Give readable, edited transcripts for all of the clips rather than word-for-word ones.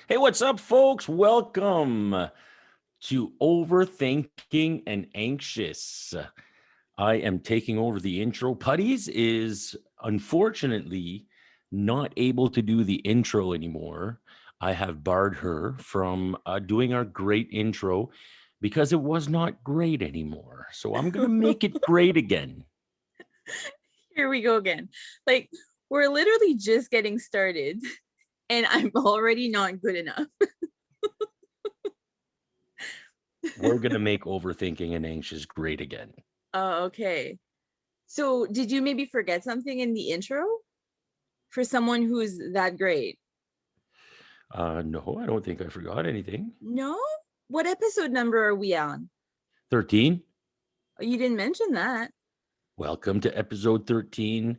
Hey, what's up, folks? Welcome to Overthinking and Anxious. I am taking over the intro. Putties is unfortunately not able to do the intro anymore. I have barred her from doing our great intro because it was not great anymore. So I'm going to make it great again. Here we go again. Like, we're literally just getting started, and I'm already not good enough. We're going to make Overthinking and Anxious great again. Oh, okay. So, did you maybe forget something in the intro for someone who's that great? No, I don't think I forgot anything. No? What episode number are we on? 13. Oh, you didn't mention that. Welcome to episode 13 Do you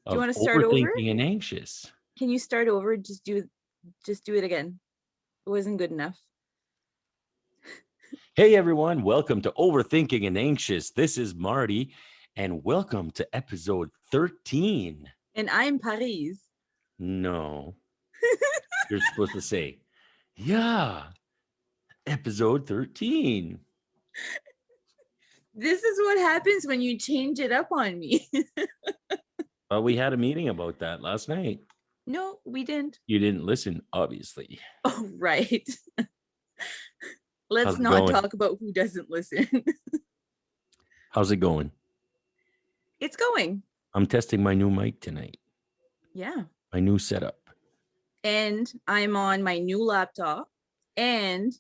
of want to start over? Overthinking and Anxious. Can you start over? Just do it again. It wasn't good enough. Hey everyone, welcome to Overthinking and Anxious. This is Marty, and welcome to episode 13. And I'm Paris. No, you're supposed to say, yeah, episode 13. This is what happens when you change it up on me. We had a meeting about that last night. No, we didn't. You didn't listen, obviously. Oh, right. Let's How's it not going? talk about who doesn't listen. How's it going? It's going. I'm testing my new mic tonight, Yeah. my new setup. And I'm on my new laptop, and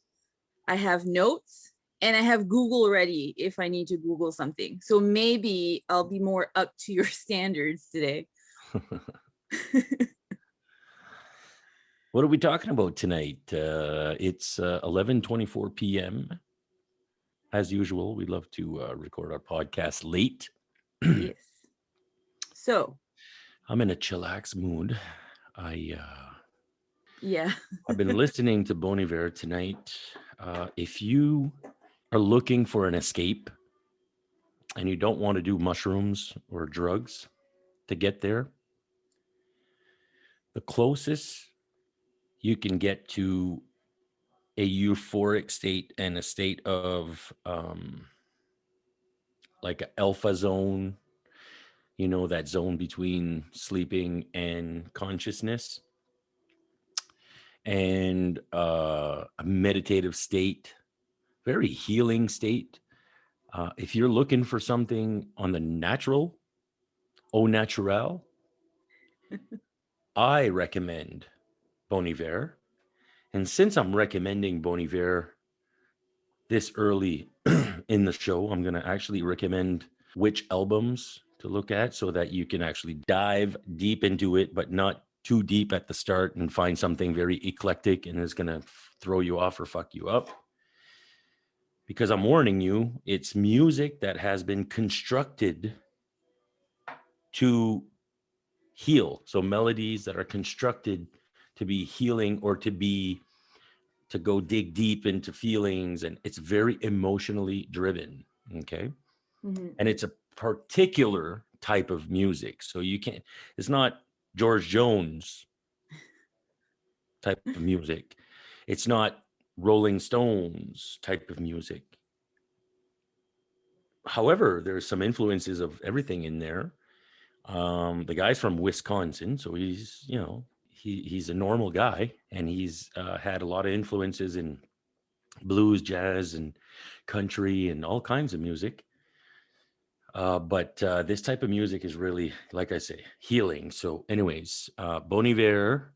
I have notes, and I have Google ready if I need to Google something. So maybe I'll be more up to your standards today. What are we talking about tonight? It's 11:24 p.m. As usual, we love to record our podcast late. Yes. So, I'm in a chillax mood. yeah. I've been listening to Bon Iver tonight. If you are looking for an escape and you don't want to do mushrooms or drugs to get there, the closest you can get to a euphoric state and a state of like an alpha zone, that zone between sleeping and consciousness, and a meditative state, very healing state. If you're looking for something on the natural, au naturel, I recommend Bon Iver. And since I'm recommending Bon Iver this early in the show, I'm going to actually recommend which albums to look at so that you can actually dive deep into it, but not too deep at the start and find something very eclectic and is going to throw you off or fuck you up. Because I'm warning you, it's music that has been constructed to heal. So melodies that are constructed to be healing or to go dig deep into feelings, and it's very emotionally driven. Okay. Mm-hmm. And it's a particular type of music. So it's not George Jones type of music. It's not Rolling Stones type of music. However, there's some influences of everything in there. The guy's from Wisconsin, so he's a normal guy, and he's had a lot of influences in blues, jazz, and country, and all kinds of music. But this type of music is really, like I say, healing. So, anyways, Bon Iver,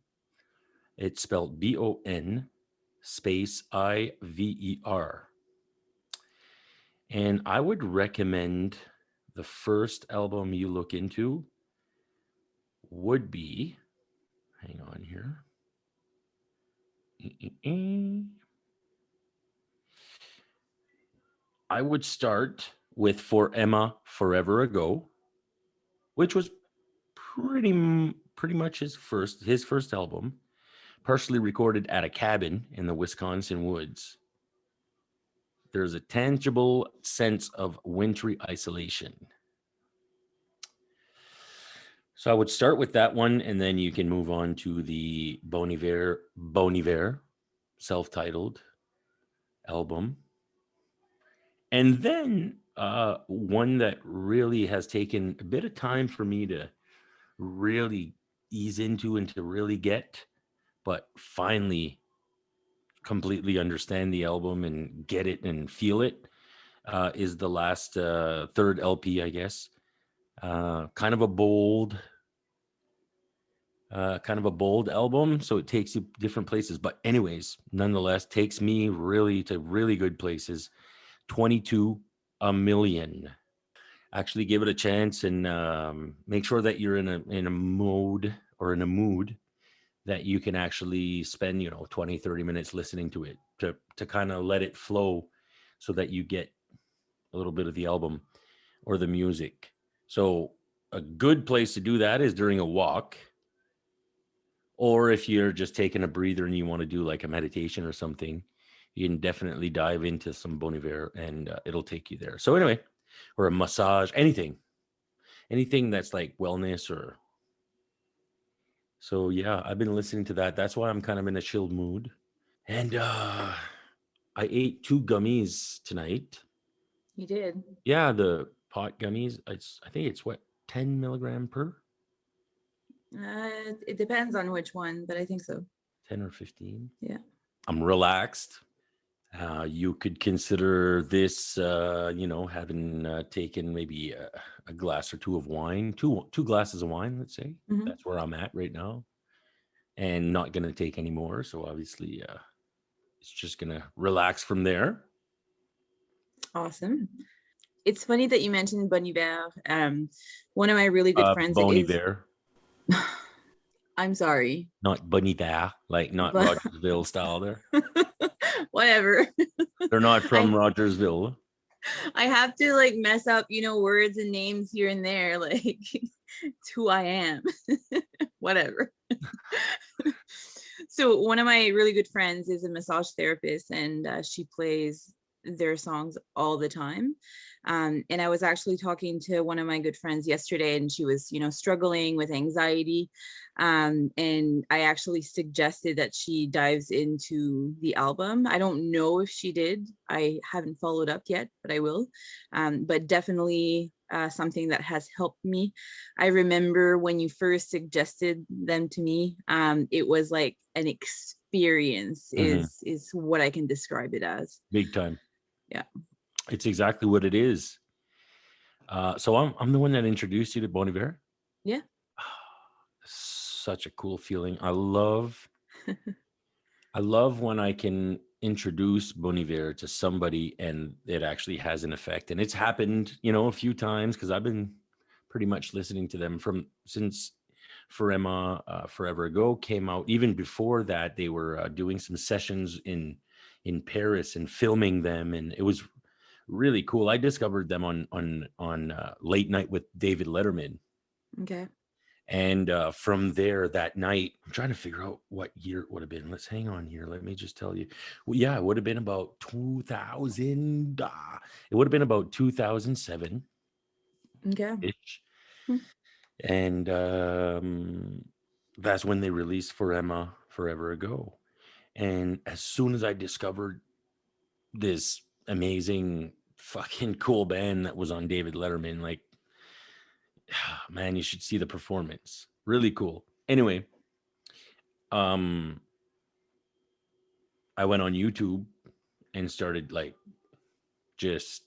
it's spelled BON space IVER. And I would recommend the first album you look into would be, hang on here. I would start with For Emma Forever Ago, which was pretty much his first album, partially recorded at a cabin in the Wisconsin woods. There's a tangible sense of wintry isolation. So I would start with that one, and then you can move on to the Bon Iver self-titled album. And then one that really has taken a bit of time for me to really ease into and to really get, but finally completely understand the album and get it and feel it, is the last third LP, I guess. Kind of a bold, kind of a bold album, so it takes you different places. But anyways, nonetheless, takes me really to really good places. 22 a million. Actually, give it a chance and make sure that you're in a mode or in a mood that you can actually spend 20-30 minutes listening to it to kind of let it flow so that you get a little bit of the album or the music. So a good place to do that is during a walk, or if you're just taking a breather and you want to do like a meditation or something, you can definitely dive into some Bon Iver and it'll take you there. So anyway, or a massage, anything that's like wellness or so. Yeah, I've been listening to that. That's why I'm kind of in a chilled mood. And I ate two gummies tonight. You did. Yeah, the pot gummies. I think it's what, 10 milligram per It depends on which one, but I think so. 10 or 15. Yeah. I'm relaxed. You could consider this, having taken maybe a glass or two of wine, two glasses of wine, let's say. Hmm. That's where I'm at right now, and not going to take any more. So obviously, it's just going to relax from there. Awesome. It's funny that you mentioned Bon Iver. One of my really good friends Bon is. Iver, I'm sorry, not Bon Iver, like not but Rogersville style there. whatever. They're not from I Rogersville. I have to like mess up, words and names here and there. Like it's who I am. Whatever. So one of my really good friends is a massage therapist, and she plays their songs all the time. And I was actually talking to one of my good friends yesterday, and she was, struggling with anxiety. And I actually suggested that she dives into the album. I don't know if she did. I haven't followed up yet, but I will. But definitely something that has helped me. I remember when you first suggested them to me, it was like an experience Mhm. is what I can describe it as. Big time. Yeah. It's exactly what it is. So I'm the one that introduced you to Bon Iver. Yeah. Such a cool feeling. I love when I can introduce Bon Iver to somebody and it actually has an effect. And it's happened, a few times because I've been pretty much listening to them from since Forever Ago came out. Even before that, they were doing some sessions in Paris and filming them, and it was really cool. I discovered them on Late Night with David Letterman. Okay. And from there that night, I'm trying to figure out what year it would have been. Let's hang on here. Let me just tell you. Well, yeah, it would have been about 2000. It would have been about 2007 Okay. ish. Hmm. And that's when they released Forever Ago. And as soon as I discovered this amazing, fucking cool band that was on David Letterman, like, man, you should see the performance. Really cool. Anyway, um, I went on YouTube and started like just,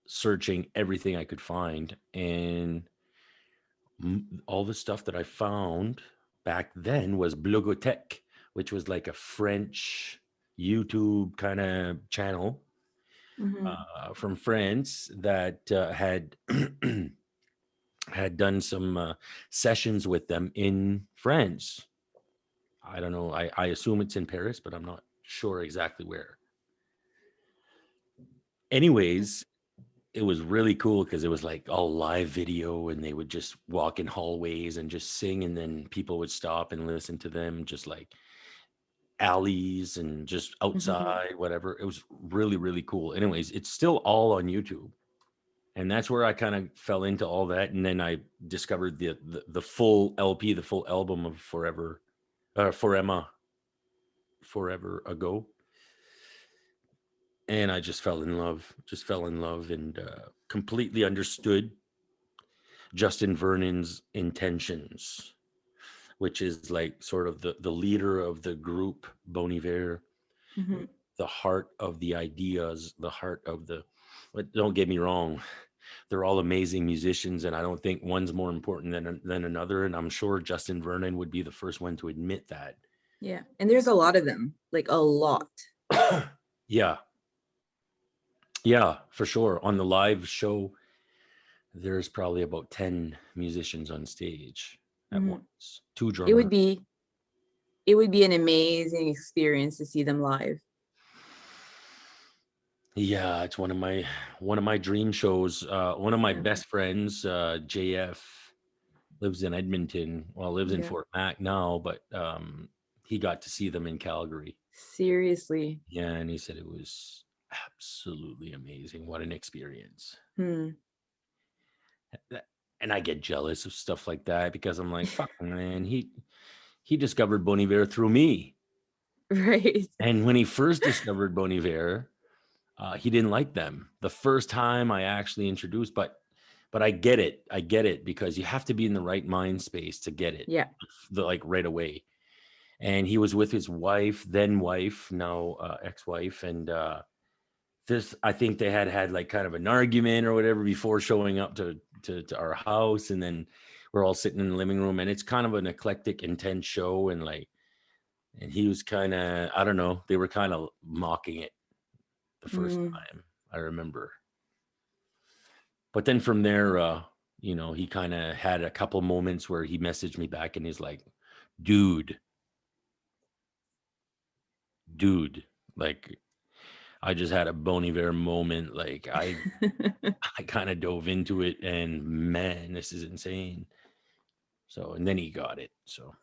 searching everything I could find. And all the stuff that I found back then was Blogotech, which was like a French YouTube kind of channel Hmm. from France that had had done some sessions with them in France. I don't know. I assume it's in Paris, but I'm not sure exactly where. Anyways, it was really cool because it was like all live video and they would just walk in hallways and just sing, and then people would stop and listen to them, just like alleys and just Hmm. outside, whatever. It was really, really cool. Anyways, it's still all on YouTube. And that's where I kind of fell into all that. And then I discovered the full LP, the full album of For Emma, Forever Ago. And I just fell in love and completely understood Justin Vernon's intentions, which is like sort of the leader of the group, Bon Iver, Hmm. the heart of the ideas, the heart of the, but don't get me wrong, they're all amazing musicians, and I don't think one's more important than another. And I'm sure Justin Vernon would be the first one to admit that. Yeah. And there's a lot of them, like a lot. Yeah, yeah, for sure. On the live show, there's probably about 10 musicians on stage at Hmm. once, two It would drummers. be it would be an amazing experience to see them live. Yeah, it's one of my dream shows. One of my Yeah. best friends, JF, lives in Edmonton. Well, lives in Yeah. Fort Mac now, but he got to see them in Calgary. Seriously. Yeah, and he said it was absolutely amazing. What an experience. Hmm. That- And I get jealous of stuff like that because I'm like, fuck, man, he discovered Bon Iver through me. Right. And when he first discovered Bon Iver, he didn't like them the first time I actually introduced, but I get it. I get it because you have to be in the right mind space to get it, Yeah. like right away. And he was with his wife, then wife, now ex-wife, and this, I think they had like kind of an argument or whatever before showing up to our house, and then we're all sitting in the living room, and it's kind of an eclectic, intense show, and like, and he was kind of, I don't know, they were kind of mocking it the first Mm. time, I remember. But then from there, he kind of had a couple moments where he messaged me back and he's like, dude, dude, like I just had a Bon Iver moment. Like I kind of dove into it and man, this is insane. So, and then he got it. So,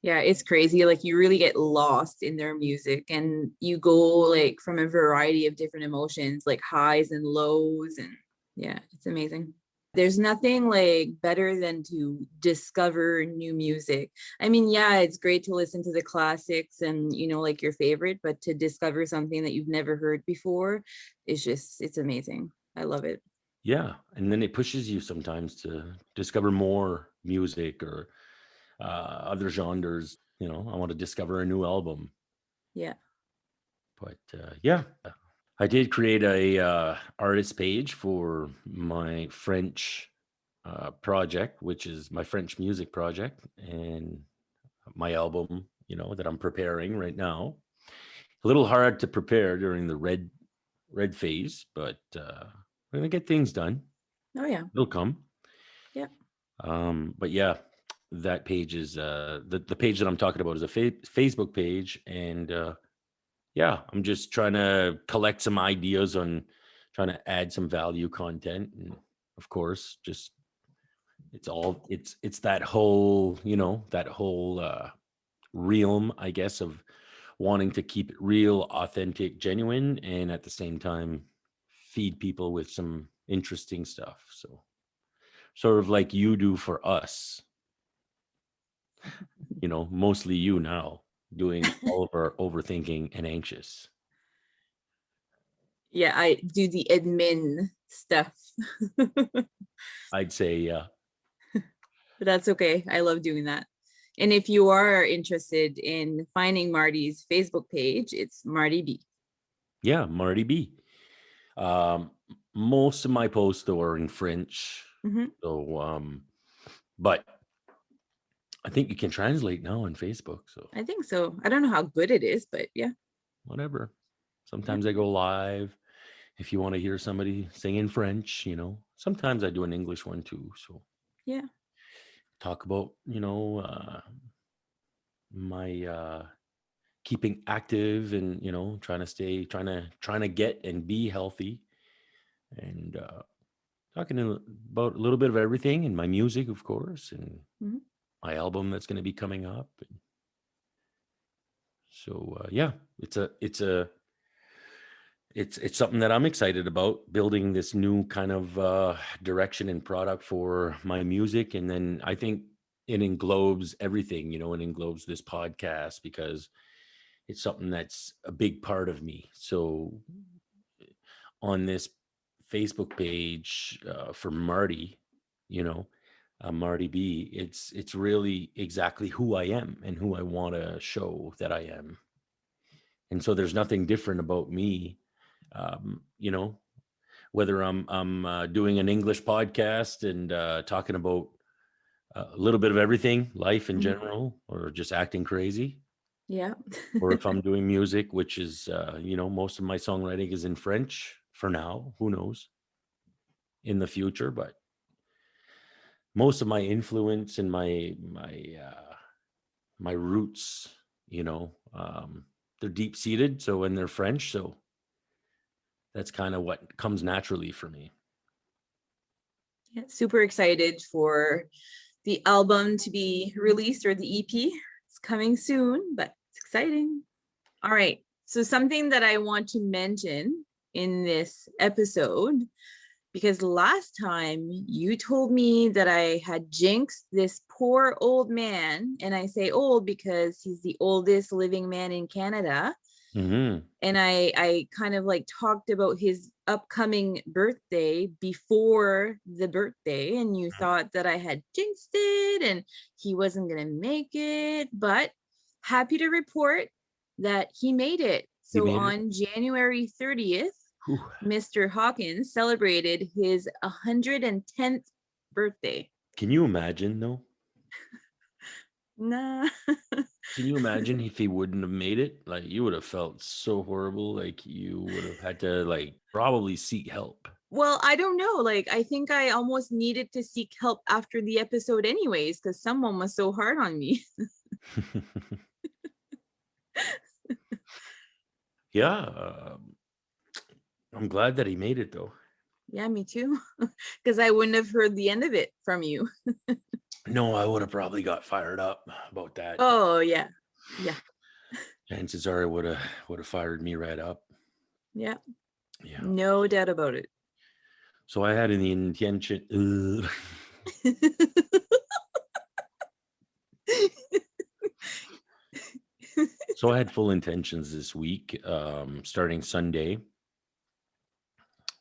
Yeah, it's crazy. Like you really get lost in their music and you go like from a variety of different emotions, like highs and lows. And yeah, it's amazing. There's nothing like better than to discover new music. I mean, yeah, it's great to listen to the classics and, like your favorite, but to discover something that you've never heard before it's amazing. I love it. yeah. And then it pushes you sometimes to discover more music or other genres. I want to discover a new album. Yeah. But yeah, I did create a artist page for my French project, which is my French music project, and my album, that I'm preparing right now. A little hard to prepare during the red phase, but we're gonna get things done. Oh, yeah. It'll come. Yeah. But yeah, that page is the page that I'm talking about is a Facebook page, and yeah, I'm just trying to collect some ideas on trying to add some value content, and of course, just it's that whole realm, I guess, of wanting to keep it real, authentic, genuine, and at the same time feed people with some interesting stuff. So sort of like you do for us, mostly you now doing all of our overthinking and anxious. Yeah, I do the admin stuff. But I'd say, yeah. that's okay. I love doing that. And if you are interested in finding Marty's Facebook page, it's Marty B. Yeah, Marty B. Um, Most of my posts though are in French. Hmm. So but I think you can translate now on Facebook. So I think so. I don't know how good it is, but yeah. whatever. Yeah. Sometimes I go live if you want to hear somebody sing in French, Sometimes I do an English one too. So Yeah. talk about, my keeping active and, trying to get and be healthy and talking about a little bit of everything and my music, of course, and Hmm. my album that's going to be coming up. And so, yeah, it's a it's something that I'm excited about, building this new kind of direction and product for my music. And then I think it englobes everything, it englobes this podcast because it's something that's a big part of me. So on this Facebook page for Marty, you know, Marty B, it's really exactly who I am and who I want to show that I am. And so there's nothing different about me, um, you know, whether I'm doing an English podcast and talking about a little bit of everything, life in Mhm. general, or just acting crazy, Yeah. or if I'm doing music, which is most of my songwriting is in French for now. Who knows in the future? But most of my influence and my roots, they're deep seated. So when they're French, so that's kind of what comes naturally for me. Yeah, super excited for the album to be released, or the EP. It's coming soon, but it's exciting. All right. So something that I want to mention in this episode, because last time you told me that I had jinxed this poor old man, and I say old because he's the oldest living man in Canada. Mm-hmm. And I kind of like talked about his upcoming birthday before the birthday, and you thought that I had jinxed it and he wasn't going to make it, but happy to report that he made it. You So made it. on January 30th, Whew. Mr. Hawkins celebrated his 110th birthday. Can you imagine though? Nah. Can you imagine if he wouldn't have made it? Like you would have felt so horrible. Like you would have had to like probably seek help. Well, I don't know. Like, I think I almost needed to seek help after the episode, anyways, because someone was so hard on me. Yeah, I'm glad that he made it though. Yeah, me too. Because I wouldn't have heard the end of it from you. No, I would have probably got fired up about that. Oh, yeah. Yeah. Chances are, would have fired me right up. Yeah. Yeah. No doubt about it. So I had an intention. So I had full intentions this week, starting Sunday,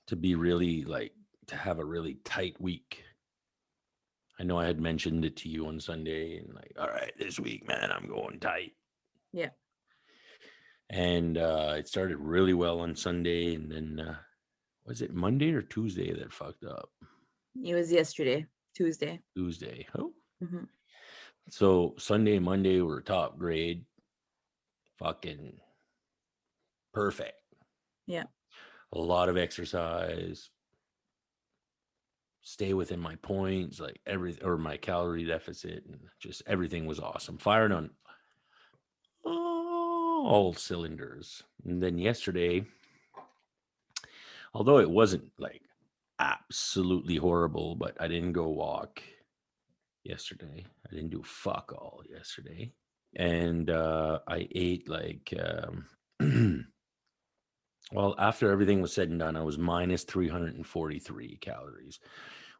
to be really like to have a really tight week. I know I had mentioned it to you on Sunday, and like, all right, this week, man, I'm going tight. Yeah. And it started really well on Sunday, and then was it Monday or Tuesday that fucked up? It was yesterday, Tuesday. Tuesday. Oh, Mm-hmm. so Sunday, Monday were top grade, fucking perfect. Yeah. A lot of exercise, stay within my points, like or my calorie deficit, and just everything was awesome. Firing on all cylinders. And then yesterday, although it wasn't like absolutely horrible, but I didn't go walk yesterday. I didn't do fuck all yesterday. And I ate like, well, after everything was said and done, I was minus 343 calories,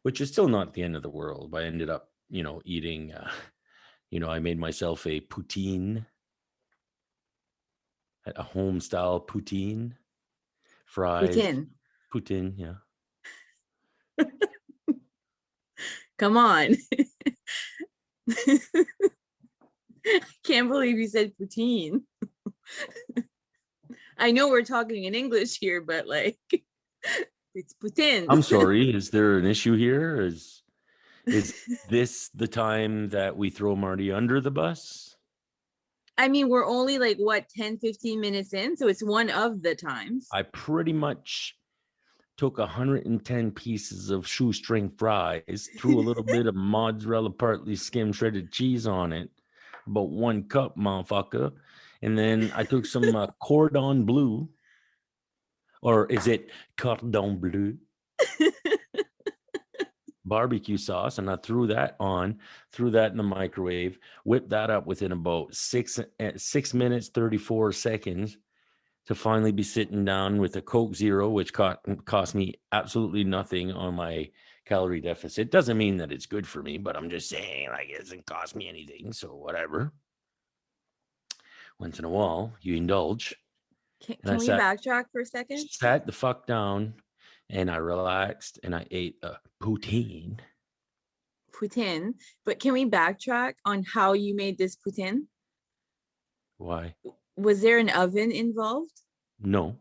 which is still not the end of the world. But I ended up, eating, I made myself a poutine, a home style poutine, fries, Putin. poutine, yeah. Come on. Can't believe you said poutine. I know we're talking in English here, but like, it's Putin. I'm sorry. Is there an issue here? Is this the time that we throw Marty under the bus? I mean, we're only like, what, 10, 15 minutes in? So it's one of the times. I pretty much took 110 pieces of shoestring fries, threw a little bit of mozzarella partly skimmed shredded cheese on it, about 1 cup, motherfucker. And then I took some cordon bleu, or is it cordon bleu? Barbecue sauce, and I threw that in the microwave, whipped that up within about 6 minutes 34 seconds, to finally be sitting down with a Coke Zero, which cost me absolutely nothing on my calorie deficit. Doesn't mean that it's good for me, but I'm just saying, like, it doesn't cost me anything. So whatever. Once in a while, you indulge. And I Can we backtrack for a second? sat the fuck down and I relaxed and I ate a poutine. Poutine. But can we backtrack on how you made this poutine? Why? Was there an oven involved? No.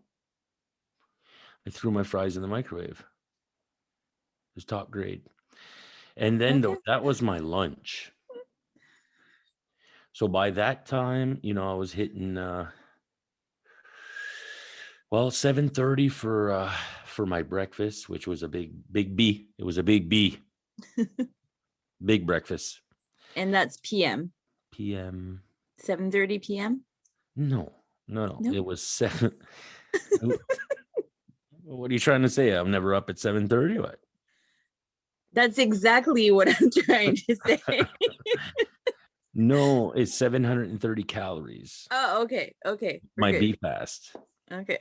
I threw my fries in the microwave. It was top grade. And then Okay. that was my lunch. So by that time, I was hitting 7:30 for my breakfast, which was a big B. It was a big B. Big breakfast. And that's PM. PM. 7:30 PM? No. No? It was 7. What are you trying to say? I'm never up at 7:30? What? That's exactly what I'm trying to say. No, it's 730 calories. Oh, okay. Okay. My We're B good. fast. Okay.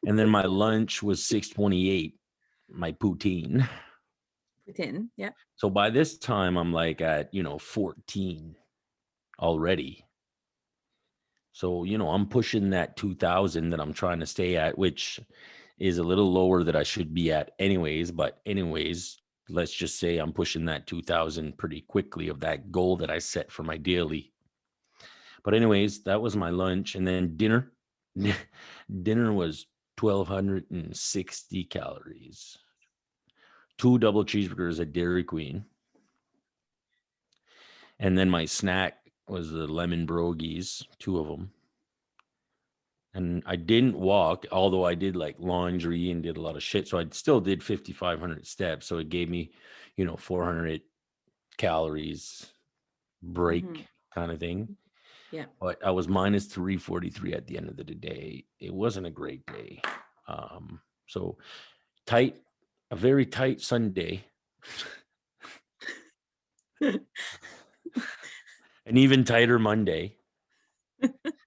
And then my lunch was 6:28, my poutine. Poutine. Yeah. So by this time, I'm like at, 14 already. So, I'm pushing that 2000 that I'm trying to stay at, which is a little lower that I should be at anyways. But anyways, let's just say I'm pushing that 2000 pretty quickly of that goal that I set for my daily. But anyways, that was my lunch. And then dinner. Dinner was 1,260 calories. 2 double cheeseburgers at Dairy Queen. And then my snack was the lemon brogies, 2 of them. And I didn't walk, although I did like laundry and did a lot of shit. So I still did 5,500 steps. So it gave me, 400 calories break kind of thing. Yeah. But I was minus 343 at the end of the day. It wasn't a great day. So tight, a very tight Sunday. An even tighter Monday.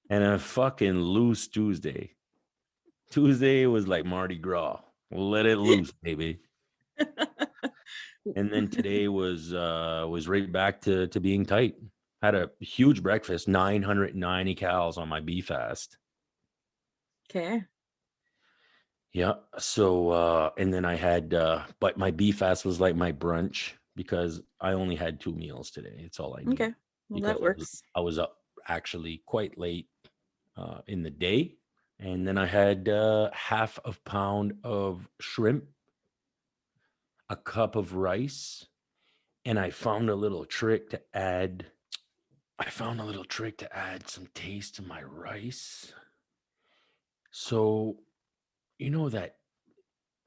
And a fucking loose Tuesday. Tuesday was like Mardi Gras. Let it loose, baby. And then today was right back to being tight. Had a huge breakfast, 990 calories on my B fast. Okay. Yeah. So and then I had but my B fast was like my brunch because I only had 2 meals today. It's all I need. Okay. Well, Because that works. I was up actually quite late in the day. And then I had half a pound of shrimp, a cup of rice, and I found a little trick to add. Some taste to my rice. So, that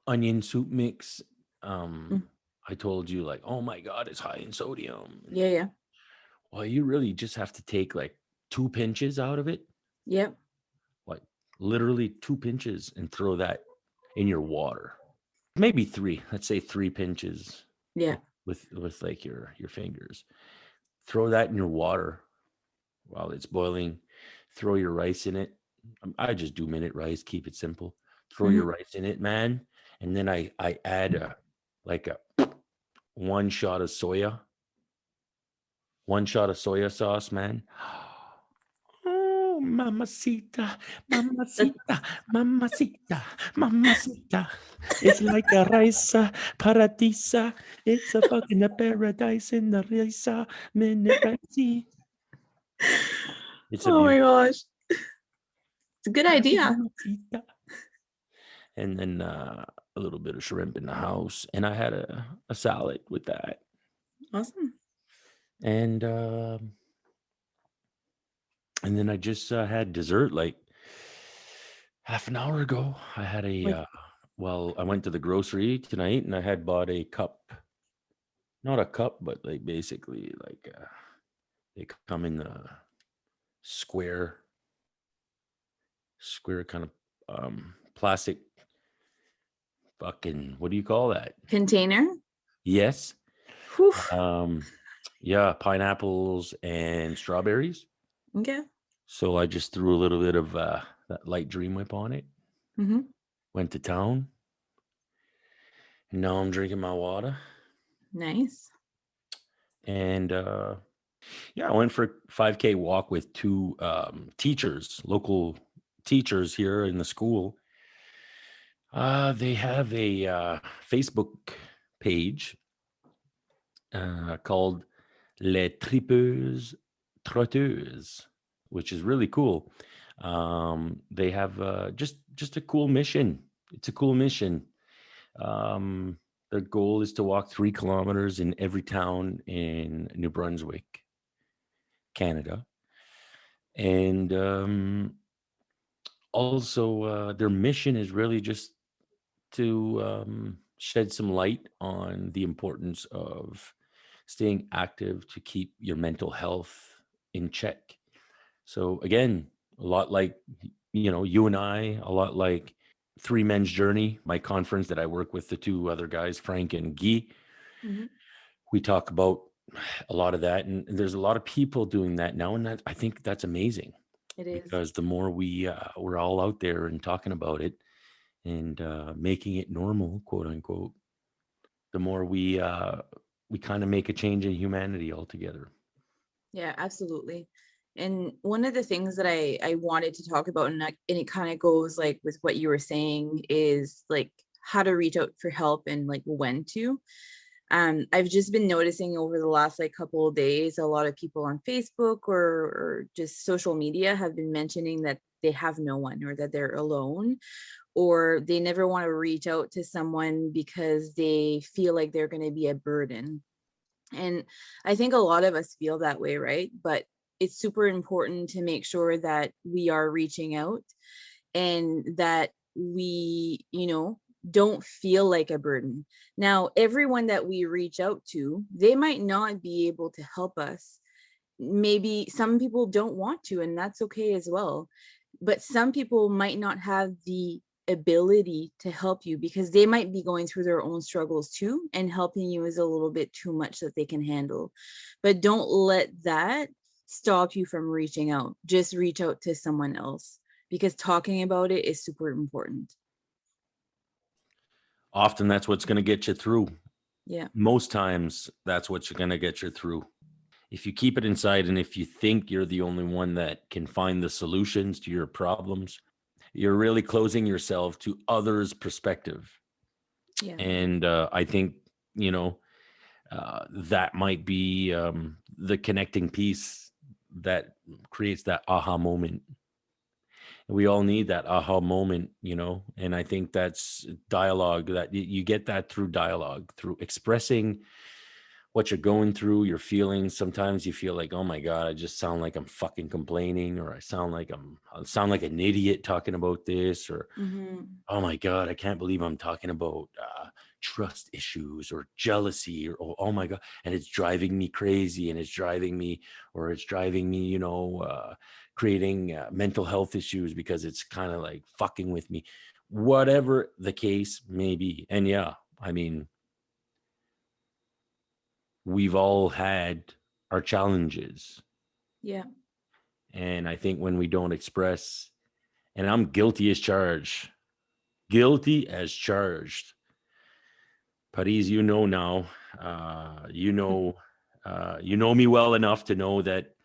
onion soup mix. I told you like, oh my God, it's high in sodium. Yeah. Yeah. Well, you really just have to take like 2 pinches out of it. Yep. Like literally 2 pinches and throw that in your water. Maybe 3. Let's say 3 pinches. Yeah. With like your fingers. Throw that in your water while it's boiling. Throw your rice in it. I just do minute rice, keep it simple. Throw your rice in it, man. And then I add a 1 shot of soya. 1 shot of soya sauce, man. Oh, mamacita, mamacita, mamacita, mamacita. It's like a rice paradisa. It's a fucking paradise in the rice minute rice. It's a Oh my beautiful. gosh. It's a good idea. Mamacita. And then a little bit of shrimp in the house. And I had a salad with that. Awesome. And then I just had dessert like half an hour ago. I had I went to the grocery tonight and I had bought a cup, not a cup, but like basically like they come in the square kind of plastic fucking, what do you call that? Container. Yes. Whew. Yeah, pineapples and strawberries. Okay. So I just threw a little bit of that light dream whip on it. Mm-hmm. Went to town. And now I'm drinking my water. Nice. And yeah, I went for a 5K walk with two teachers, local teachers here in the school. They have a Facebook page called Les Tripeuses Trotteuses, which is really cool. They have just a cool mission. It's a cool mission. Um, their goal is to walk 3 kilometers in every town in New Brunswick, Canada. And also, their mission is really just to shed some light on the importance of staying active to keep your mental health in check. So again, a lot like you and I, a lot like Three Men's Journey, my conference that I work with the two other guys, Frank and Guy. Mm-hmm. We talk about a lot of that, and there's a lot of people doing that now, and that I think that's amazing It is. because the more we're all out there and talking about it and making it normal, quote unquote, the more we kind of make a change in humanity altogether. Yeah, absolutely. And one of the things that I wanted to talk about, and it kind of goes like with what you were saying, is like how to reach out for help and like when to. I've just been noticing over the last like couple of days, a lot of people on Facebook or just social media have been mentioning that they have no one or that they're alone, or they never want to reach out to someone because they feel like they're going to be a burden. And I think a lot of us feel that way, right? But it's super important to make sure that we are reaching out and that we, don't feel like a burden. Now, everyone that we reach out to, they might not be able to help us. Maybe some people don't want to, and that's okay as well. But some people might not have the ability to help you because they might be going through their own struggles too, and helping you is a little bit too much that they can handle. But don't let that stop you from reaching out. Just reach out to someone else because talking about it is super important. Often that's what's going to get you through. Yeah. Most times that's what's going to get you through. If you keep it inside and if you think you're the only one that can find the solutions to your problems, you're really closing yourself to others' perspective. Yeah. And I think, you know, that might be the connecting piece that creates that aha moment. We all need that aha moment, and I think that's dialogue, that you get that through dialogue, through expressing what you're going through, your feelings. Sometimes you feel like, oh my God, I just sound like I'm fucking complaining, or I sound like an idiot talking about this, or Mm-hmm. oh my God, I can't believe I'm talking about trust issues or jealousy, or oh my God, and it's driving me crazy, and it's driving me, creating mental health issues because it's kind of like fucking with me, whatever the case may be. And yeah, I mean, we've all had our challenges. Yeah. And I think when we don't express, and I'm guilty as charged. Paris, you know now, you know me well enough to know that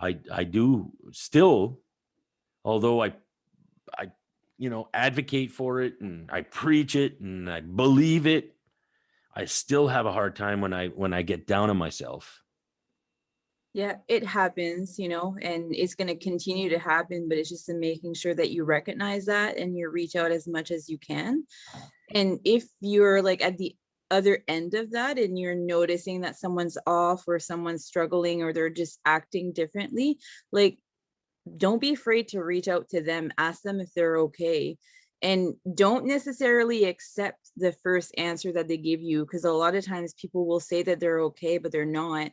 I do still, although I, advocate for it and I preach it and I believe it, I still have a hard time when I get down on myself. Yeah, it happens, and it's going to continue to happen, but it's just in making sure that you recognize that and you reach out as much as you can. And if you're like at the other end of that and you're noticing that someone's off or someone's struggling or they're just acting differently, like don't be afraid to reach out to them, ask them if they're okay. And don't necessarily accept the first answer that they give you, because a lot of times people will say that they're okay, but they're not.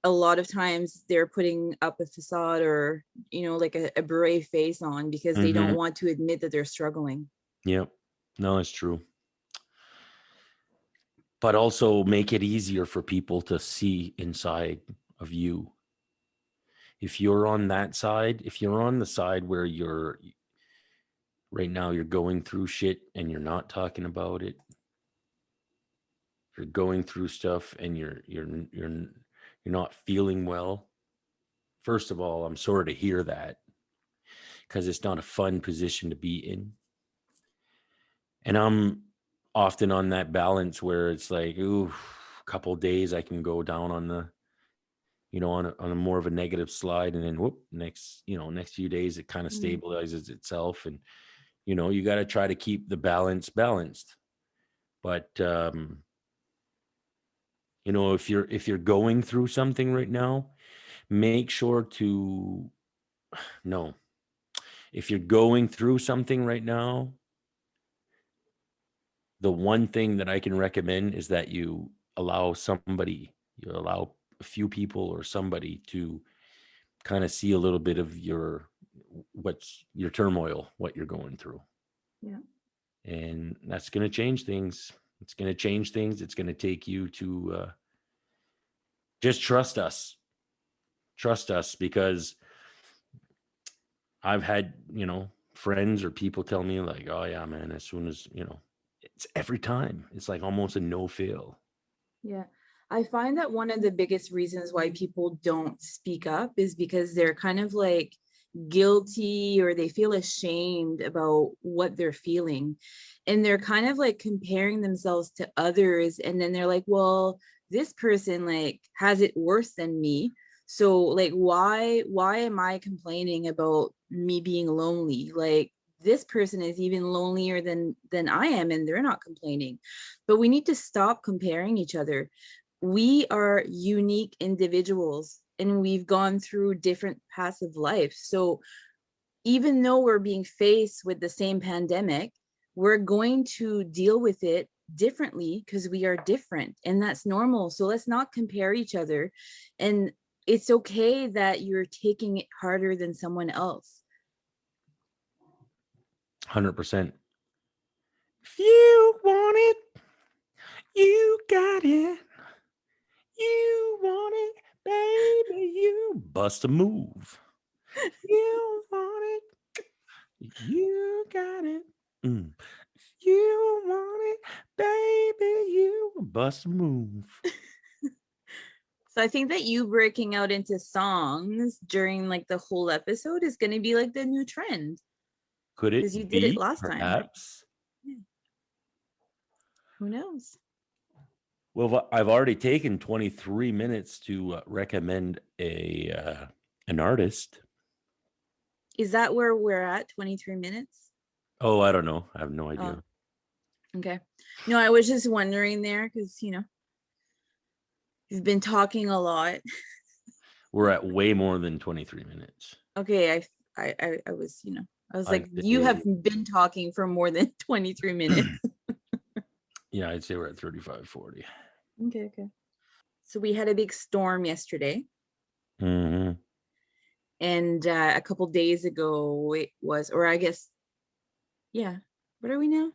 A lot of times they're putting up a facade or, like a brave face on because they don't Mm-hmm. want to admit that they're struggling. Yep. No, it's true. But also make it easier for people to see inside of you. If you're on that side, if you're on the side where Right now you're going through shit and you're not talking about it. You're going through stuff and you're not feeling well. First of all, I'm sorry to hear that because it's not a fun position to be in. And I'm often on that balance where it's like, ooh, a couple of days I can go down on the, on a more of a negative slide, and then whoop, next few days it kind of Mm, stabilizes itself, and you got to try to keep the balance balanced. But if you're going through something right now, make sure to no. If you're going through something right now, the one thing that I can recommend is that you allow a few people or somebody to kind of see a little bit of what's your turmoil, what you're going through. yeah. And that's going to change things. It's going to change things. It's going to take you to just trust us, because I've had, friends or people tell me like, oh yeah, man, as soon as, it's every time, it's like almost a no fail. Yeah. I find that one of the biggest reasons why people don't speak up is because they're kind of like guilty, or they feel ashamed about what they're feeling. And they're kind of like comparing themselves to others. And then they're like, well, this person like has it worse than me. So like why am I complaining about me being lonely? Like this person is even lonelier than I am, and they're not complaining. But we need to stop comparing each other. We are unique individuals and we've gone through different paths of life. So even though we're being faced with the same pandemic, we're going to deal with it differently because we are different, and that's normal. So let's not compare each other. And it's okay that you're taking it harder than someone else. 100%. If you want it, you got it. You want it, baby. You bust a move. You want it, you got it. If you want it, baby, you bust a move. So I think that you breaking out into songs during like the whole episode is going to be like the new trend, Could because you it did it be, last time. perhaps? Yeah, who knows? Well, I've already taken 23 minutes to recommend an artist. Is that where we're at? 23 minutes? Oh, I don't know. I have no Oh, idea. okay. No, I was just wondering there because, you've been talking a lot. We're at way more than 23 minutes. Okay, I was, I was I'd like, you say, have been talking for more than 23 minutes. yeah, I'd say we're at 35, 40. Okay, okay. So we had a big storm yesterday, Mm-hmm. and a couple days ago it was, or I guess, yeah. What are we now?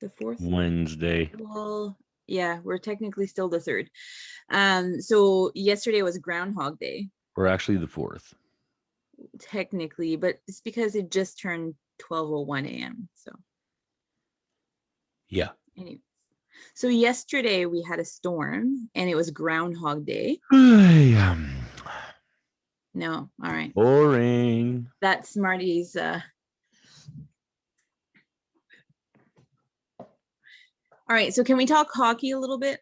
The fourth? Wednesday. Well, yeah, we're technically still the third. So yesterday was Groundhog Day, We're actually the fourth. technically, but it's because it just turned 12:01 a.m. So Yeah. anyways. So yesterday we had a storm and it was Groundhog Day. No, all right. Boring. That's Smarty's all right, so can we talk hockey a little bit?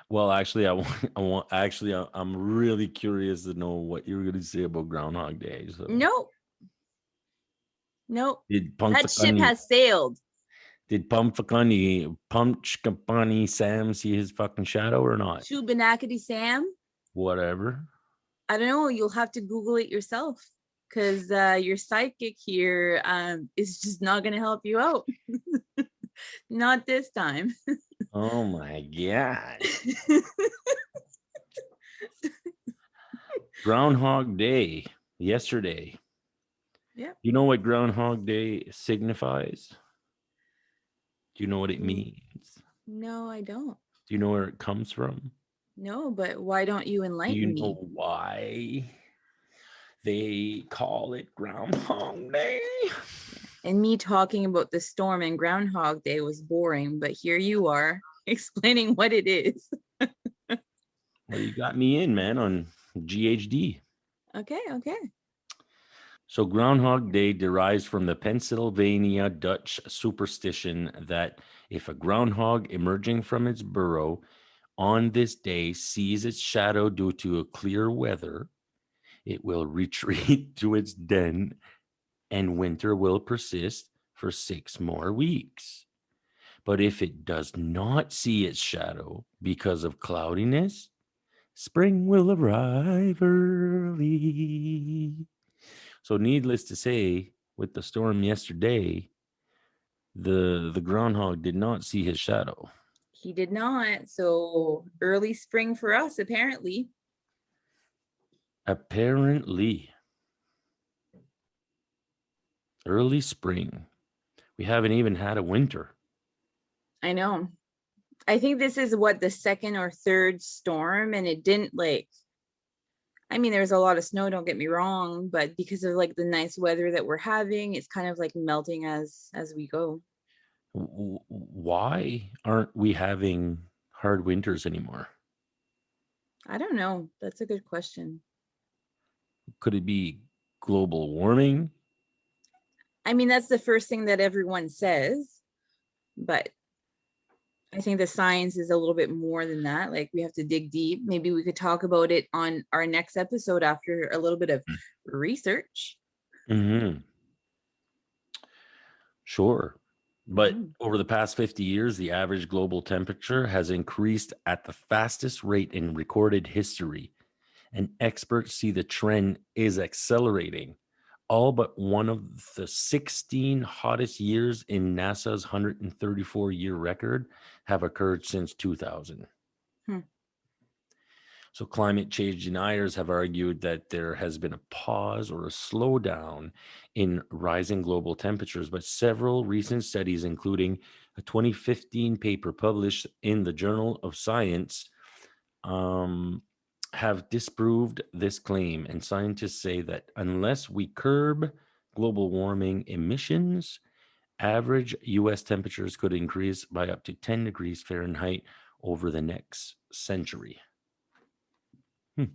Well, actually, I'm really curious to know what you were going to say about Groundhog Day. So, Nope. Nope. did That ship Pumpakani, has sailed. Pumpakani Sam see his fucking shadow or not? Shubenacadie Sam. Whatever. I don't know. You'll have to Google it yourself, because your psychic here is just not going to help you out. Not this time. Oh my god. Groundhog Day yesterday. Yep. You know what Groundhog Day signifies? Do you know what it Mm, means? no, I don't. Do you know where it comes from? No, but why don't you Do enlighten you know me? why they call it Groundhog Day? And me talking about the storm and Groundhog Day was boring, but here you are explaining what it is. Well, you got me in, man, on GHD. Okay, okay. So, Groundhog Day derives from the Pennsylvania Dutch superstition that if a groundhog emerging from its burrow on this day sees its shadow due to a clear weather, it will retreat to its den and winter will persist for 6 more weeks. But if it does not see its shadow because of cloudiness, spring will arrive early. So, needless to say, with the storm yesterday, the groundhog did not see his shadow. He did not. So early spring for us, apparently. Apparently, early spring. We haven't even had a winter. I know. I think this is what the second or third storm, and it didn't like, I mean, there's a lot of snow, don't get me wrong, but because of like the nice weather that we're having, it's kind of like melting as we go. Why aren't we having hard winters anymore? I don't know. That's a good question. Could it be global warming? I mean, that's the first thing that everyone says, but I think the science is a little bit more than that. Like we have to dig deep. Maybe we could talk about it on our next episode after a little bit of research. Mm-hmm. Sure. But Mhm. over the past 50 years, the average global temperature has increased at the fastest rate in recorded history. And experts see the trend is accelerating. All but one of the 16 hottest years in NASA's 134-year record have occurred since 2000. Hmm. So, climate change deniers have argued that there has been a pause or a slowdown in rising global temperatures, but several recent studies, including a 2015 paper published in the Journal of Science, um, have disproved this claim. And scientists say that unless we curb global warming emissions, average US temperatures could increase by up to 10 degrees Fahrenheit over the next century. Hmm.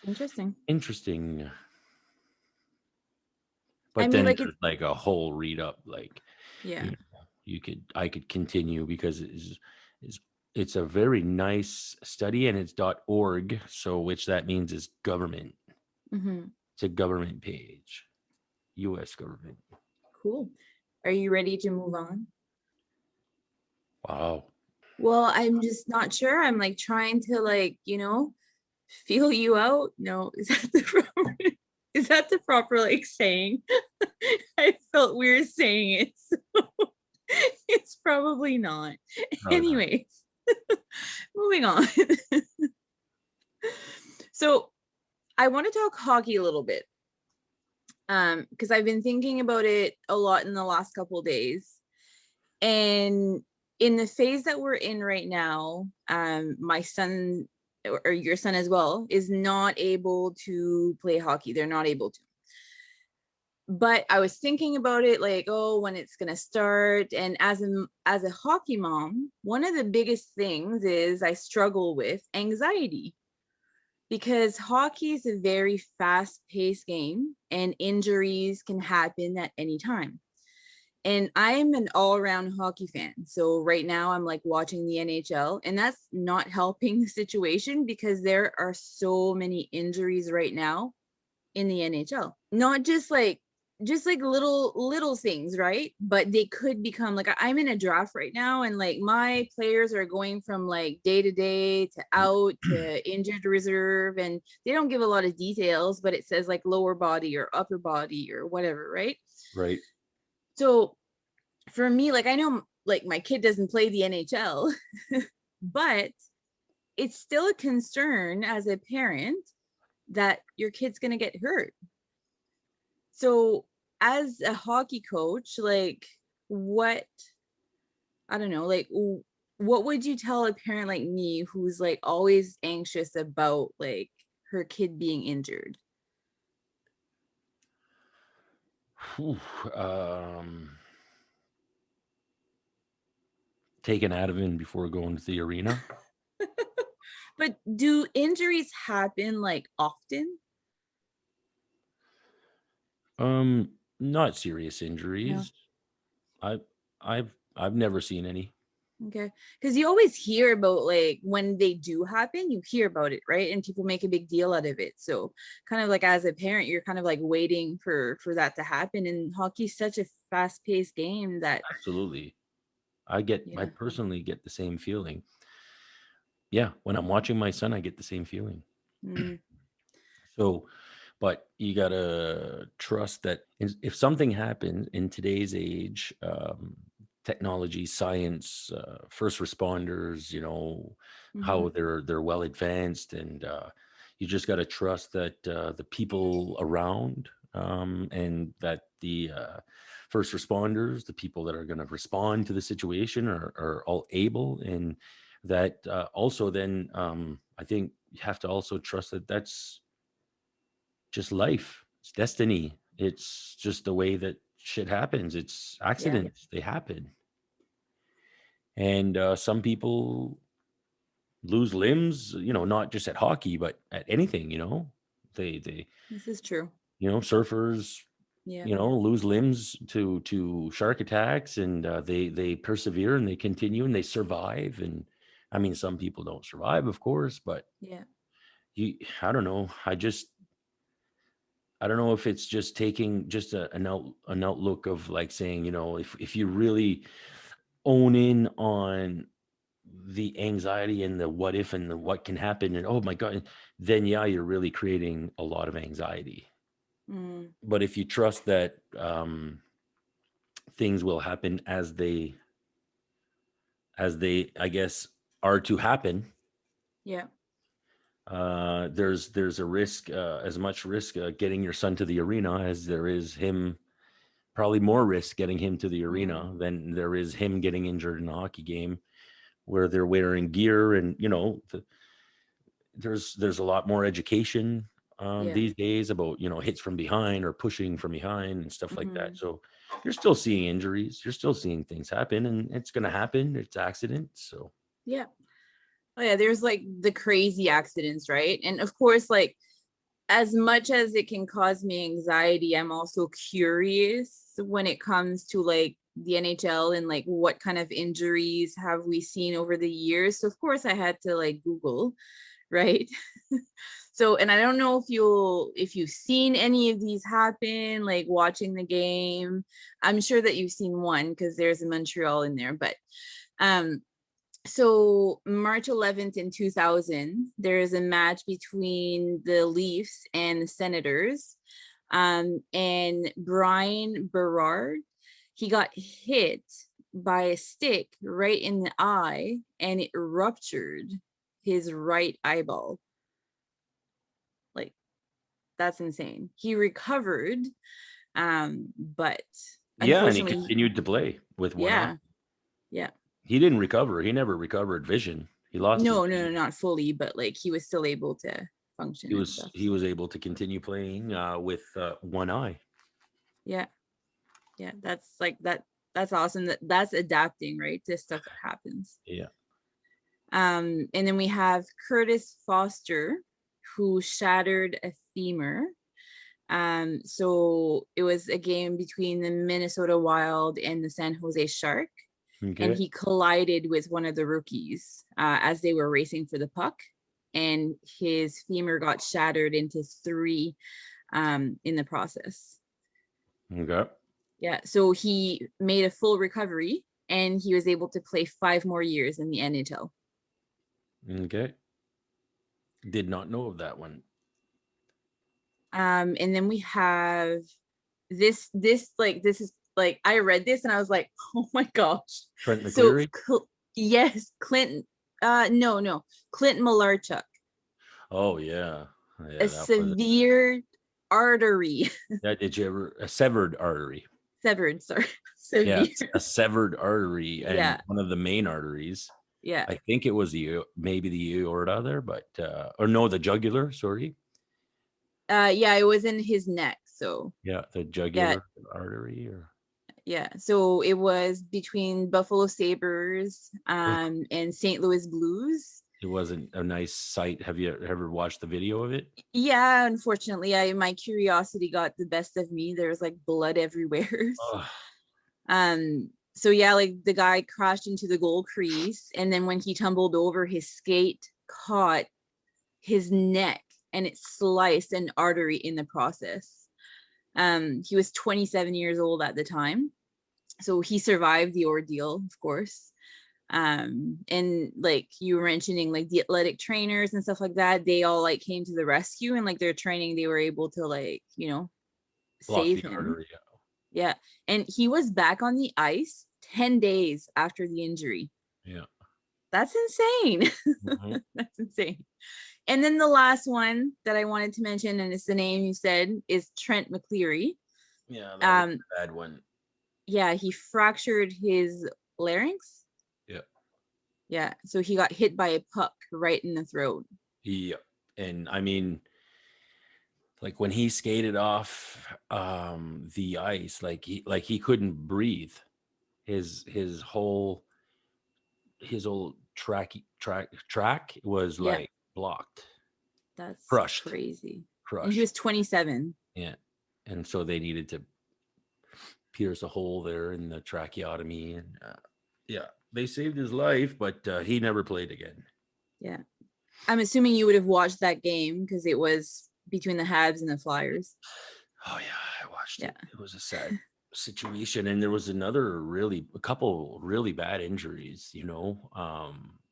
It's interesting. Interesting. I But mean, then like there's it's like a whole read up, like, yeah. you know, I could continue because is it's a very nice study and it's .org, so which that means is government. Hmm. It's a government page, US government. Cool. Are you ready to move on? Wow. Well, I'm just not sure. I'm like trying to like, feel you out. No, is that the proper is that the proper like saying? I felt weird saying it. So it's probably not. No, no. Anyways, moving on. So I want to talk hockey a little bit. Because I've been thinking about it a lot in the last couple of days. And in the phase that we're in right now, my son or your son as well is not able to play hockey. They're not able to. But I was thinking about it like, oh, when it's going to start. And as a hockey mom, one of the biggest things is I struggle with anxiety because hockey is a very fast-paced game and injuries can happen at any time. And I'm an all-around hockey fan. So right now I'm like watching the NHL and that's not helping the situation because there are so many injuries right now in the NHL. Not just like little things, right? But they could become like I'm in a draft right now and like my players are going from like day to day to out to injured reserve and they don't give a lot of details, but it says like lower body or upper body or whatever, right? Right. So for me, like I know like my kid doesn't play the NHL, but it's still a concern as a parent that your kid's going to get hurt. So as a hockey coach, like what, I don't know, like what would you tell a parent like me who's like always anxious about like her kid being injured? Whew, um, take an Ativan before going to the arena. But do injuries happen like often? Not serious No. injuries. I I've never seen any. Okay. Because you always hear about like when they do happen, you hear about it, right? And people make a big deal out of it. So kind of like as a parent, you're kind of like waiting for that to happen. And hockey's such a fast-paced game that Absolutely. I yeah. personally get the same feeling. Yeah, when I'm watching my son, I get the same feeling. Mm, So, but you gotta trust that if something happens in today's age, technology, science, first responders, mm-hmm. how they're well advanced, and you just gotta trust that the people around, and that the first responders, the people that are going to respond to the situation, are all able, and that also then I think you have to also trust that that's just life. It's destiny. It's just the way that shit happens. It's Yeah. accidents. They happen. And some people lose limbs, not just at hockey, but at anything, they, This is true. surfers, Yeah. lose limbs to shark attacks, and they persevere and they continue and they survive. And I mean, some people don't survive, of course, but Yeah. I don't know. I don't know if it's just taking just an outlook of like saying, if you really own in on the anxiety and the what if and the what can happen and oh my God, then yeah, you're really creating a lot of anxiety. Mm, But if you trust that things will happen as they, I guess, are to happen, yeah. there's a risk, as much risk getting your son to the arena as there is him, probably more risk getting him to the Mm, arena than there is him getting injured in a hockey game where they're wearing gear. And there's a lot more education yeah. these days about hits from behind or pushing from behind and stuff like that. Hmm. So you're still seeing injuries, you're still seeing things happen, and it's going to happen. It's accidents. So Yeah. Oh yeah, there's like the crazy accidents, right? And of course, like as much as it can cause me anxiety, I'm also curious when it comes to like the NHL and like what kind of injuries have we seen over the years. So of course I had to like Google, right? So, and I don't know if you've seen any of these happen, like watching the game. I'm sure that you've seen one because there's a Montreal in there, but um so March 11th in 2000, there is a match between the Leafs and the Senators. And Brian Berard, he got hit by a stick right in the eye and it ruptured his right eyeball. Like, that's insane. He recovered, but yeah, and he unfortunately, continued to play with one eye. yeah, yeah. He didn't recover. He never recovered vision. He lost his No, no, no, vision. not fully, but like he was still able to function he and was stuff. he was able to continue playing with one eye. Yeah, yeah, that's like that's awesome. That's adapting, right, to stuff that happens. Yeah. And then we have Curtis Foster, who shattered a femur. So it was a game between the Minnesota Wild and the San Jose Shark, and Okay. he collided with one of the rookies as they were racing for the puck, and his femur got shattered into three in the process. Okay. Yeah, so he made a full recovery and he was able to play 5 more years in the NHL. Okay. Did not know of that one. And then we have this is like I read this and I was like, oh my gosh. Trent So McCleary. yes, Clinton, no, Clint Malarchuk, Oh yeah, a yeah. That was severe artery that. Did you ever a severed artery? severed, sorry, Yeah, severe. it's a severed artery and Yeah, one of the main arteries. yeah. I think it was maybe the aorta there, but or no, the jugular. Sorry. Yeah, it was in his neck. So Yeah, the yeah, jugular artery, or yeah. So it was between Buffalo Sabres ugh, and St. Louis Blues. it wasn't a nice sight. Have you ever watched the video of it? Yeah, unfortunately, I my curiosity got the best of me. There was like blood everywhere. Oh, So yeah, like the guy crashed into the goal crease, and then when he tumbled over, his skate caught his neck and it sliced an artery in the process. He was 27 years old at the time, so he survived the ordeal, of course. And like you were mentioning, like the athletic trainers and stuff like that, they all like came to the rescue, and like their training, they were able to like, you know, block save the him. artery. Yeah. And he was back on the ice 10 days after the injury. Yeah. That's insane. Mhm. That's insane. And then the last one that I wanted to mention, and it's the name you said, is Trent McCleary. Yeah, that was Um, a bad one. yeah, he fractured his larynx. Yeah. Yeah, so he got hit by a puck right in the throat. Yeah. And I mean, like when he skated off the ice, like he couldn't breathe. His whole track was Yeah, like blocked, that's crushed, crazy. And he crushed. was 27. Yeah. And so they needed to pierce a hole there in the tracheotomy, and yeah, they saved his life, but he never played again. Yeah. I'm assuming you would have watched that game because it was between the Habs and the Flyers. Oh yeah, I watched Yeah. it. It was a sad situation, and there was a couple really bad injuries.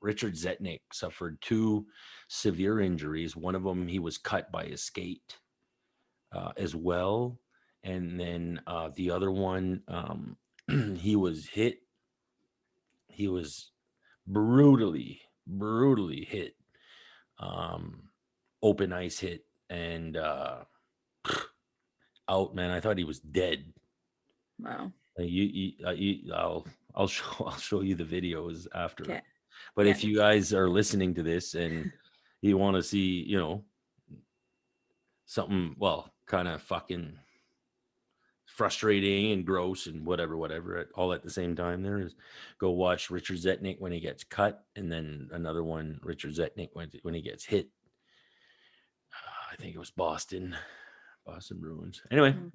Richard Zetnik suffered two severe injuries. One of them, he was cut by his skate as well, and then the other one, he was hit. He was brutally hit, um, open ice hit, and out, man. I thought he was dead. Wow. I'll show I'll show you the videos after. Okay. But Yeah. if you guys are listening to this and you want to see, something, well, kind of fucking frustrating and gross and whatever, all at the same time, there is, go watch Richard Zetnik when he gets cut, and then another one, Richard Zetnik when he gets hit. I think it was Boston Bruins. Anyway, Mm.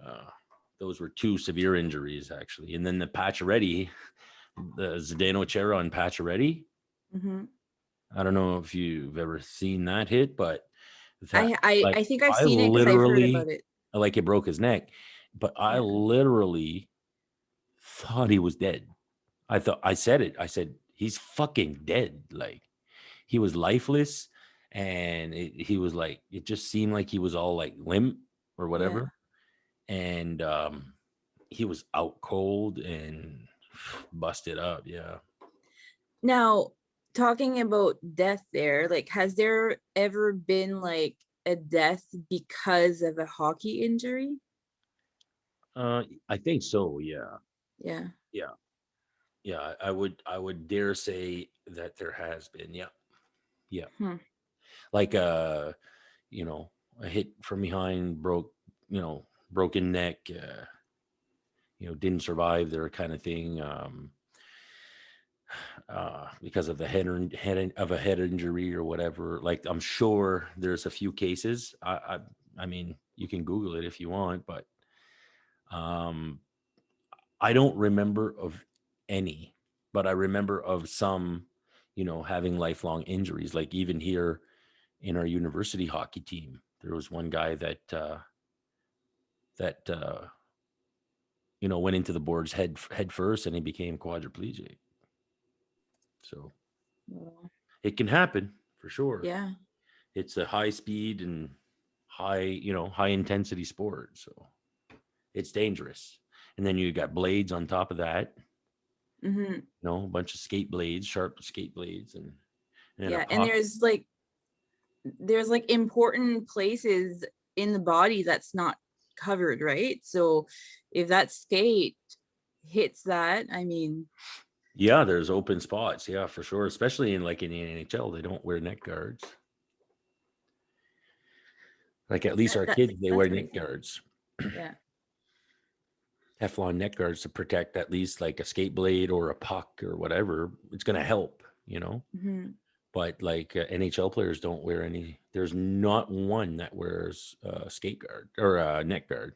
uh, those were two severe injuries actually, and then the Pacioretty, the Zdeno Chara on Pacioretty. Mm-hmm. I don't know if you've ever seen that hit, but that, I, I like, I think I've I seen it because I've heard about literally, it. like, it broke his neck, but I Yeah. literally thought he was dead. I said it. I said, he's fucking dead. Like, he was lifeless, and he was like, it just seemed like he was all like limp or Yeah. whatever. And he was out cold and busted up. Yeah. Now, talking about death there, like, has there ever been like a death because of a hockey injury? I think so. Yeah. Yeah. Yeah. Yeah. I would dare say that there has been. Yeah. Yeah. Hmm. Like you know, a hit from behind, broken neck, didn't survive there kind of thing. Because of the head injury or whatever. Like, I'm sure there's a few cases. I mean, you can Google it if you want, but um, I don't remember of any, but I remember of some, having lifelong injuries. Like, even here in our university hockey team, there was one guy that went into the boards head first, and he became quadriplegic. So Well, it can happen for sure. yeah. It's a high speed and high intensity sport, so it's dangerous. And then you got blades on top of that, Hmm. a bunch of skate blades, sharp skate blades, and then a Yeah. And puck. there's like important places in the body that's not covered, right? So if that skate hits that, I mean, Yeah, there's open spots, yeah, for sure, especially in the NHL, they don't wear neck guards. Like at least our kids, they That's wear neck crazy. guards, Yeah. Teflon neck guards to protect at least like a skate blade or a puck or whatever. It's going to help, you know. Hmm. But like NHL players don't wear any. There's not one that wears a skate guard or a neck guard.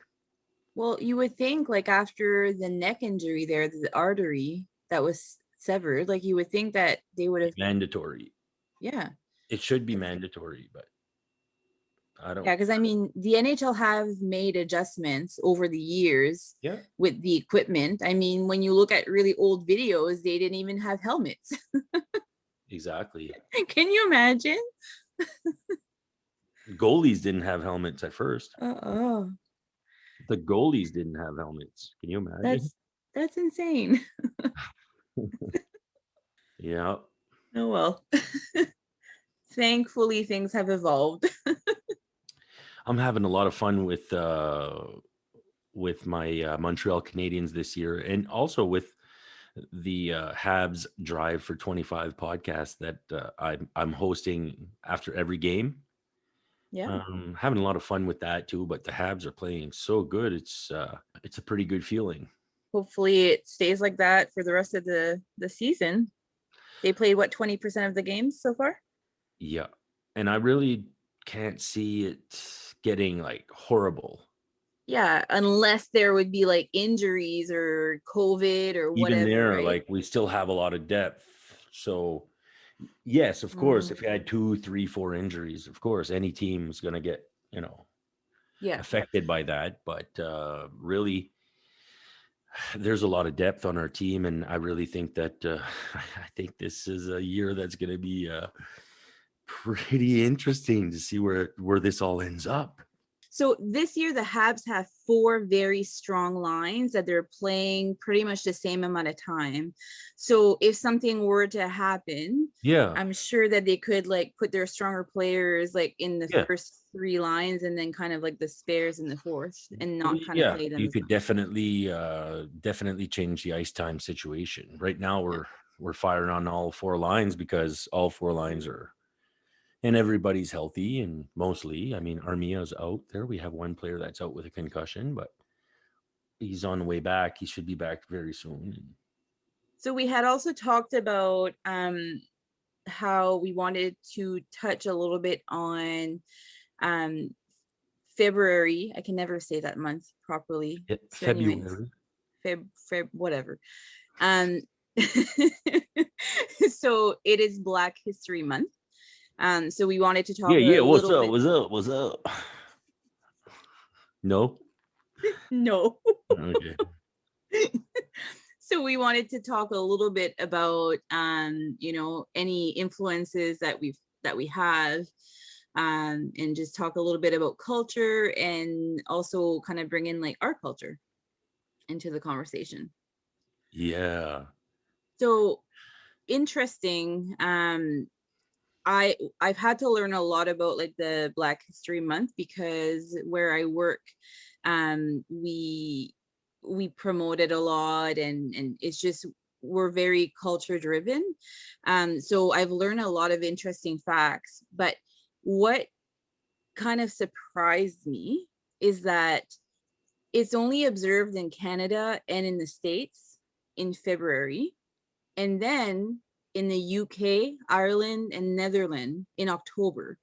Well, you would think like after the neck injury there, the artery that was severed, like you would think that they would have, Mandatory. yeah. It should be mandatory, but I don't. Yeah, because I mean, the NHL have made adjustments over the years Yeah, with the equipment. I mean, when you look at really old videos, they didn't even have helmets. exactly. Can you imagine? Goalies didn't have helmets at first. Oh, The goalies didn't have helmets. Can you imagine? that's that's insane. Yeah. Oh well. Thankfully, things have evolved. I'm having a lot of fun with my Montreal Canadiens this year, and also with the Habs Drive for 25 podcast that I'm hosting after every game. Yeah. Having a lot of fun with that too. But the Habs are playing so good; it's a pretty good feeling. Hopefully, it stays like that for the rest of the season. They played what 20% of the games so far? Yeah, and I really can't see it getting like horrible. Yeah, unless there would be like injuries or COVID or Even whatever, there, right? like we still have a lot of depth. So yes, of course, Mm, if you had 2, 3, 4 injuries, of course, any team is going to get, yeah. affected by that. But really, there's a lot of depth on our team, and I really think that I think this is a year that's going to be pretty interesting to see where this all ends up. So this year, the Habs have four very strong lines that they're playing pretty much the same amount of time. So if something were to happen, Yeah, I'm sure that they could like put their stronger players like in the yeah. first three lines and then kind of like the spares in the fourth and Well, not kind of yeah, play them you as could much. definitely change the ice time situation. Right now, we're firing on all four lines because all four lines are, and everybody's healthy and mostly. I mean, Armia's out there. We have one player that's out with a concussion, but he's on the way back. He should be back very soon. So we had also talked about how we wanted to touch a little bit on um, February. I can never say that month properly. So, anyways, February. Feb, whatever. Um, so it is Black History Month. So we wanted to Yeah, talk yeah. a What's little up? bit. What's up? What's up? No. No. Okay. So we wanted to talk a little bit about any influences that we have, and just talk a little bit about culture and also kind of bring in like our culture into the conversation. Yeah. So interesting. I've had to learn a lot about like the Black History Month because where I work, we promote it a lot, and it's just we're very culture driven. So I've learned a lot of interesting facts. But what kind of surprised me is that it's only observed in Canada and in the States in February, and then in the UK, Ireland, and Netherlands in October.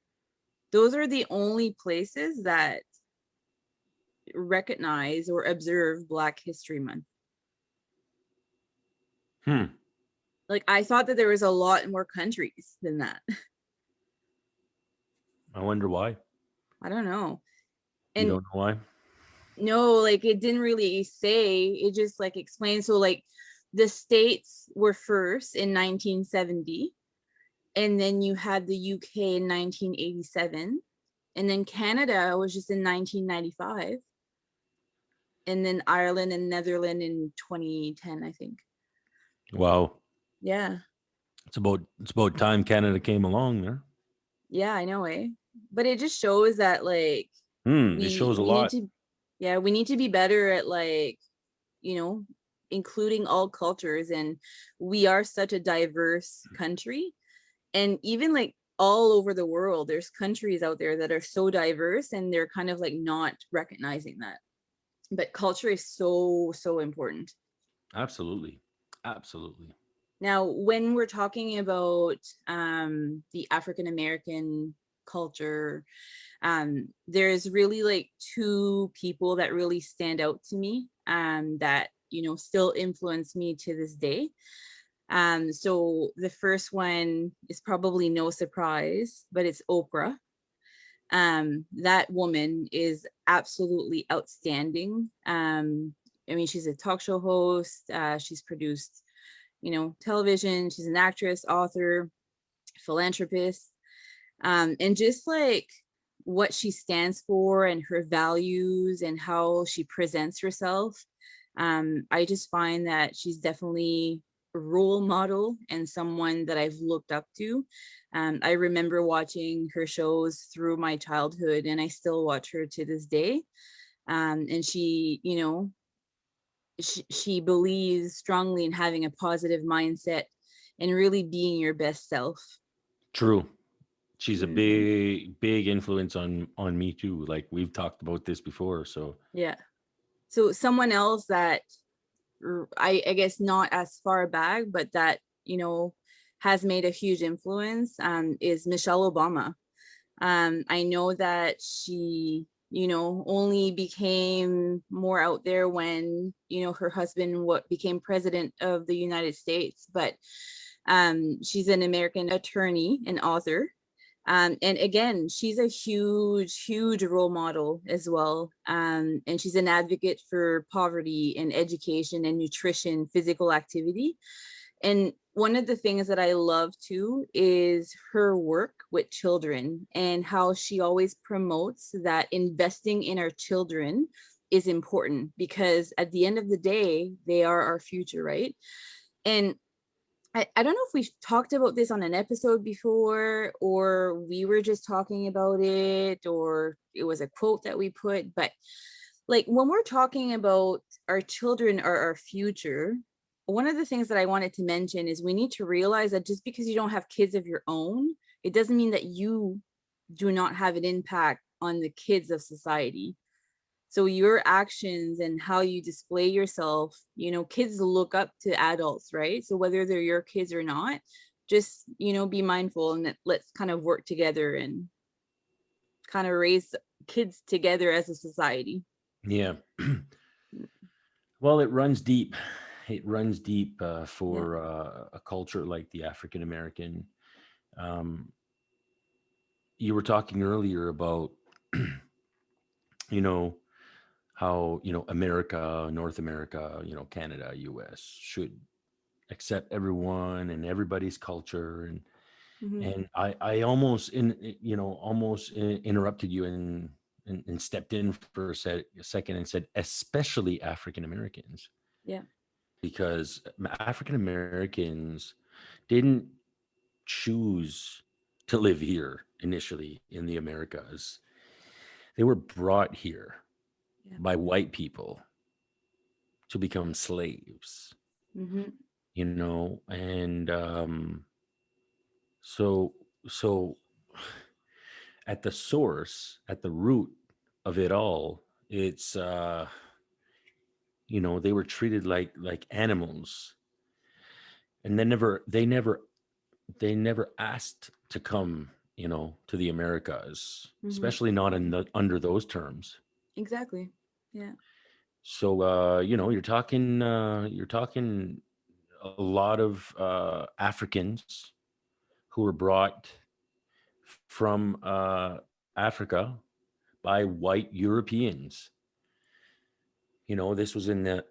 Those are the only places that recognize or observe Black History Month. Hmm. Like I thought that there was a lot more countries than that. I wonder why. I don't know. You And don't know why? no, like it didn't really say, it just like explained. So like the States were first in 1970, and then you had the UK in 1987, and then Canada was just in 1995, and then Ireland and Netherlands in 2010, I think. Wow. Yeah. It's about time Canada came along there. Yeah, I know, eh? But it just shows that like It shows a we need lot. to, yeah, we need to be better at like, you know, including all cultures. And we are such a diverse country. And even like all over the world. There's countries out there that are so diverse, and they're kind of like not recognizing that. But culture is so, so important. Absolutely. Absolutely. Now, when we're talking about the African American culture, there's really like two people that really stand out to me, that, you know, still influence me to this day. So the first one is probably no surprise, but it's Oprah. That woman is absolutely outstanding. I mean, she's a talk show host. She's produced, you know, television. She's an actress, author, philanthropist, and just like what she stands for and her values and how she presents herself. I just find that she's definitely a role model and someone that I've looked up to. I remember watching her shows through my childhood, and I still watch her to this day. And she, you know, she believes strongly in having a positive mindset and really being your best self. True. She's a Hmm. big influence on me too. Like we've talked about this before. So Yeah. So someone else that I guess not as far back, but that, you know, has made a huge influence, is Michelle Obama. I know that she, you know, only became more out there when, you know, her husband what became president of the United States, but she's an American attorney and author. And again, she's a huge, huge role model as well. And she's an advocate for poverty and education and nutrition, physical activity. And one of the things that I love too is her work with children and how she always promotes that investing in our children is important, because at the end of the day, they are our future, right? And I don't know if we've talked about this on an episode before, or we were just talking about it, or it was a quote that we put, but like when we're talking about our children are our future, one of the things that I wanted to mention is we need to realize that just because you don't have kids of your own, it doesn't mean that you do not have an impact on the kids of society. So your actions and how you display yourself, you know, kids look up to adults, right? So whether they're your kids or not, just, you know, be mindful, and let's kind of work together and kind of raise kids together as a society. yeah. Well, it runs deep. It runs deep Yeah. for a culture like the African American. Um, you were talking earlier about, you know, how, America, North America, Canada, US should accept everyone and everybody's culture. Hmm. And I almost interrupted you and stepped in for a second and said, especially African Americans, Yeah. because African Americans didn't choose to live here initially in the Americas. They were brought here Yeah. by white people to become slaves, Hmm. and so so at the source, at the root of it all, it's they were treated like animals, and they never asked to come, to the Americas, Hmm. especially not under those terms. Exactly. Yeah. So you're talking a lot of Africans who were brought from Africa by white Europeans. This was in the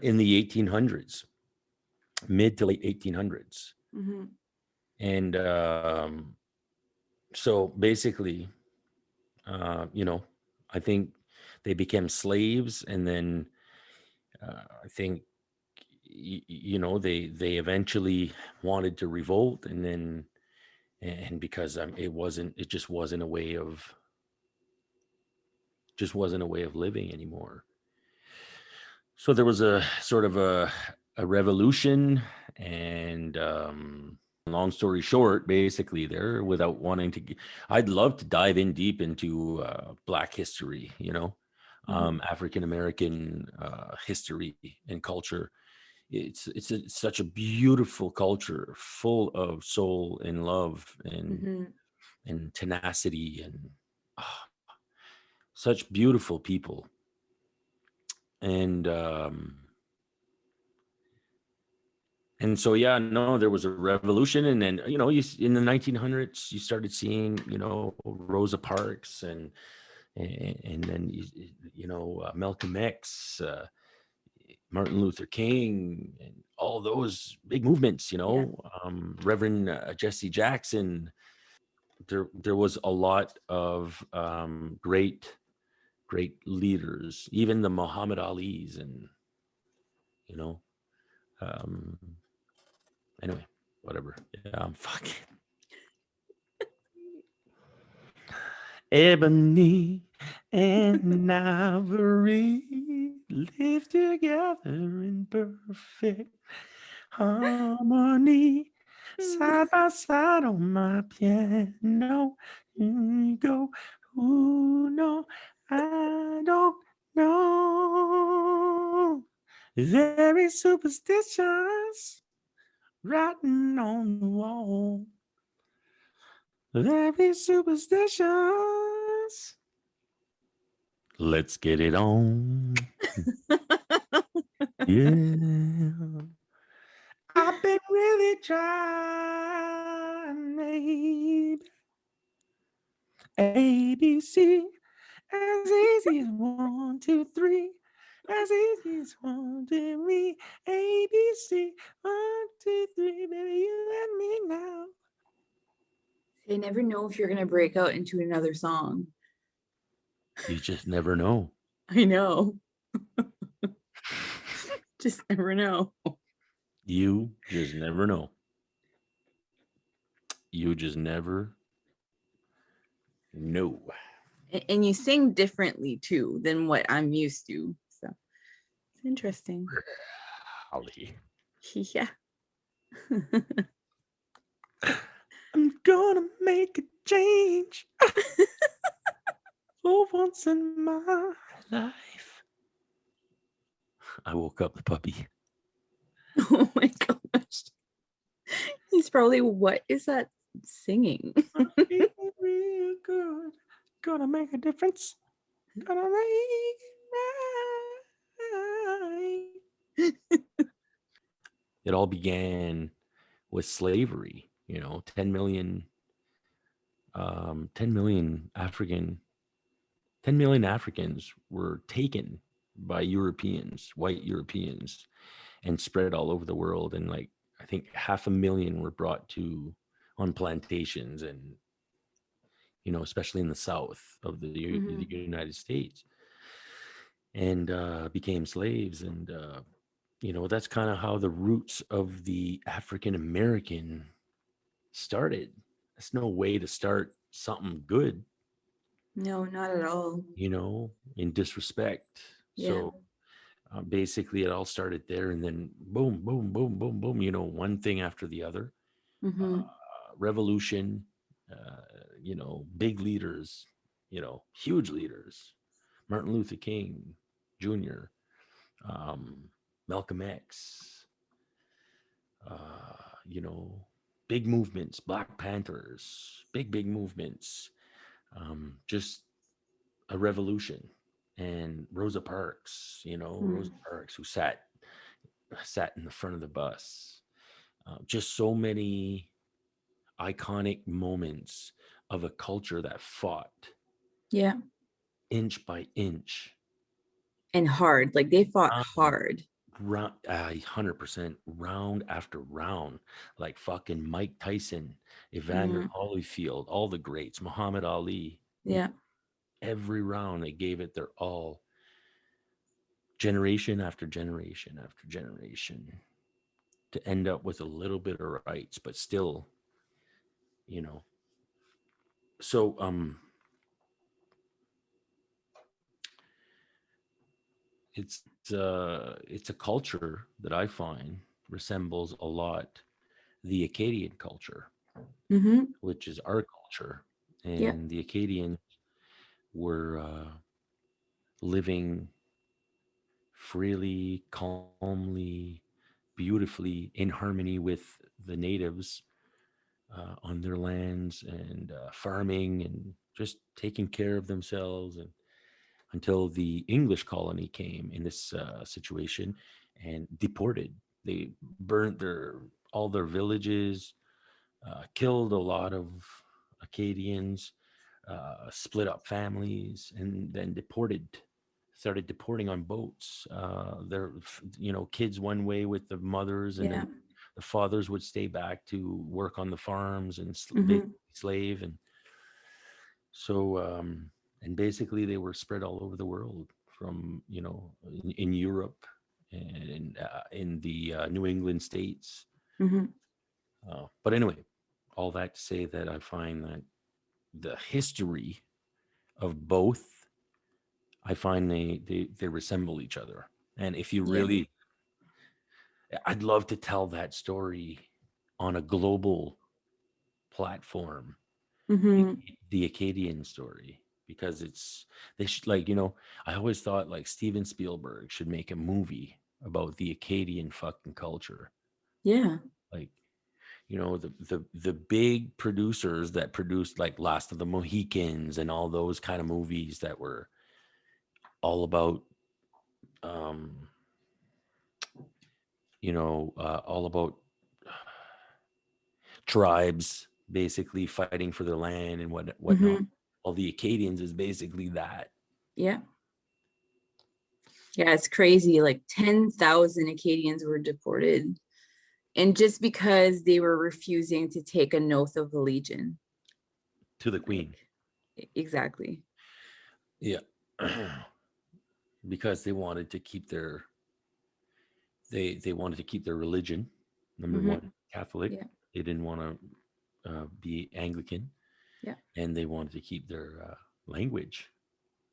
in the 1800s, mid to late 1800s. Hmm. And so basically, I think they became slaves, and then I think they eventually wanted to revolt, and because it just wasn't a way of living anymore. So there was a sort of a revolution, and long story short, basically, there without wanting to, I'd love to dive in deep into Black history, Mhm. African American history and culture. Such a beautiful culture, full of soul and love Mhm. and tenacity and ah, such beautiful people. And so yeah, no, there was a revolution, and then in the 1900s you started seeing Rosa Parks and then Malcolm X, Martin Luther King, and all those big movements. Yeah. Reverend Jesse Jackson. There was a lot of great leaders, even the Muhammad Ali's, and you know um, anyway, whatever. Yeah, I'm fucking ebony and ivory live together in perfect harmony, side by side on my piano. You go, ooh, no, I don't know. Very superstitious, writing on the wall. Very superstitious. Let's get it on. Yeah. I've been really trying, maybe. ABC, as easy as one, two, three. As easy as one, two, three. ABC, one, two, three. Baby, you and me now. I never know if you're gonna break out into another song. You just never know. I know. Just never know. You just never know. You just never know. And you sing differently too than what I'm used to. So it's interesting. Holly. Yeah. I'm gonna make a change for once in my life. I woke up the puppy. Oh my gosh. He's probably, what is that singing? I'm feeling real good. Gonna make a difference. Gonna make it right. It all began with slavery. 10 million 10 million Africans were taken by Europeans, white Europeans, and spread all over the world. And like, I think 500,000 were brought to on plantations, and especially in the south of the Mhm. United States, and became slaves. And that's kind of how the roots of the African American started. That's no way to start something good, No, not at all. in disrespect. Yeah. So basically, it all started there, and then boom, boom, boom, boom, boom. One thing after the other. Hmm. Revolution. Big leaders. Huge leaders. Martin Luther King Jr., um, Malcolm X. You know, big movements. Black Panthers. Big movements. Just a revolution. And Rosa Parks. Rosa Parks, who sat in the front of the bus. Just so many iconic moments of a culture that fought Yeah. inch by inch, And hard. Like they fought round, hard. 100% round after round, like fucking Mike Tyson, Evander Mm. Holyfield, all the greats, Muhammad Ali. Yeah. Every round they gave it their all, generation after generation after generation, to end up with a little bit of rights, but still, you know. So it's a culture that I find resembles a lot the Acadian culture, Mm-hmm. which is our culture. Yeah. And the Acadians were living freely, calmly, beautifully in harmony with the natives on their lands and farming and just taking care of themselves. And until the English colony came in this situation and deported, they burnt all their villages, killed a lot of Acadians, split up families, and then started deporting on boats. Kids one way with the mothers, and Yeah. then the fathers would stay back to work on the farms and Mm-hmm. slave. And so, and basically they were spread all over the world from, in Europe and in the New England states. Mm-hmm. But anyway, all that to say that I find that the history of both, I find they resemble each other. And if you Yeah. really, I'd love to tell that story on a global platform, the, Mm-hmm. the Acadian story, because they should, like, I always thought like Steven Spielberg should make a movie about the Acadian fucking culture. Yeah. Like, the big producers that produced like Last of the Mohicans and all those kind of movies that were all about um all about tribes basically fighting for their land and whatnot. Mm-hmm. All the Acadians is basically that. Yeah. Yeah, it's crazy. Like 10,000 Acadians were deported. And just because they were refusing to take an oath of allegiance. To the Like, queen. exactly. Yeah. Because they wanted to keep they wanted to keep their religion. Number Mm-hmm. one, Catholic. Yeah. They didn't want to be Anglican, Yeah. and they wanted to keep their language,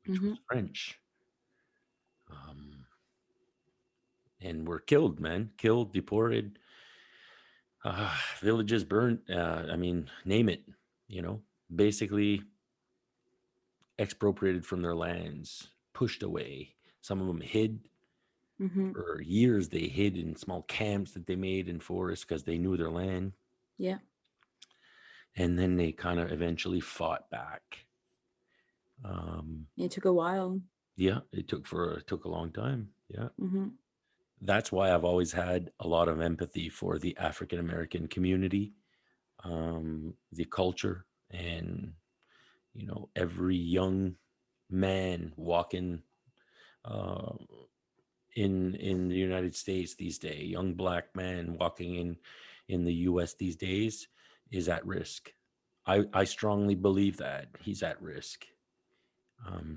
which was Mm-hmm. French. Um, and were killed, man, killed, deported, villages burnt. I mean, name it. You know, basically expropriated from their lands, pushed away. Some of them hid Mm-hmm. for years. They hid in small camps that they made in forests because they knew their land. Yeah. And then they kind of eventually fought back. Um, It took a while. yeah, it took a long time. Yeah, Mm-hmm. that's why I've always had a lot of empathy for the African American community, the culture, and every young man walking uh, in the United States these days, young black man walking in the U.S. these days is at risk. I strongly believe that he's at risk,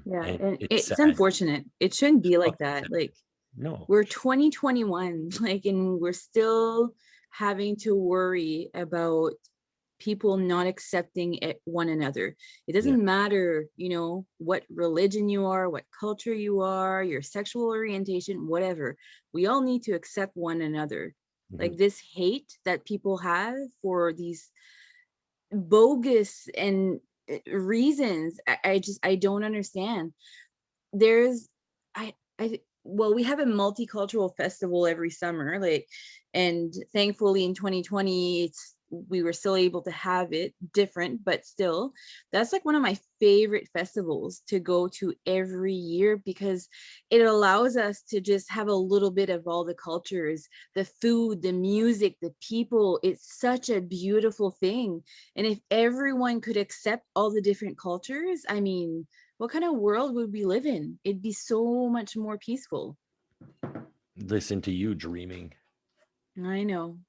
Yeah. and And it's it's sad. unfortunate. It shouldn't It's be like fucking that. sad. Like, No, we're 2021, like, and we're still having to worry about people not accepting one another. It yeah, doesn't matter, what religion you are, what culture you are, your sexual orientation, whatever. We all need to accept one another. mhm. Like, this hate that people have for these bogus and reasons, I don't understand. There's I well, we have a multicultural festival every summer, like, and thankfully in 2020 we were still able to have it different, but still, that's like one of my favorite festivals to go to every year, because it allows us to just have a little bit of all the cultures, the food, the music, the people. It's such a beautiful thing. And if everyone could accept all the different cultures, I mean, what kind of world would we live in? It'd be so much more peaceful. Listen to you dreaming. I know.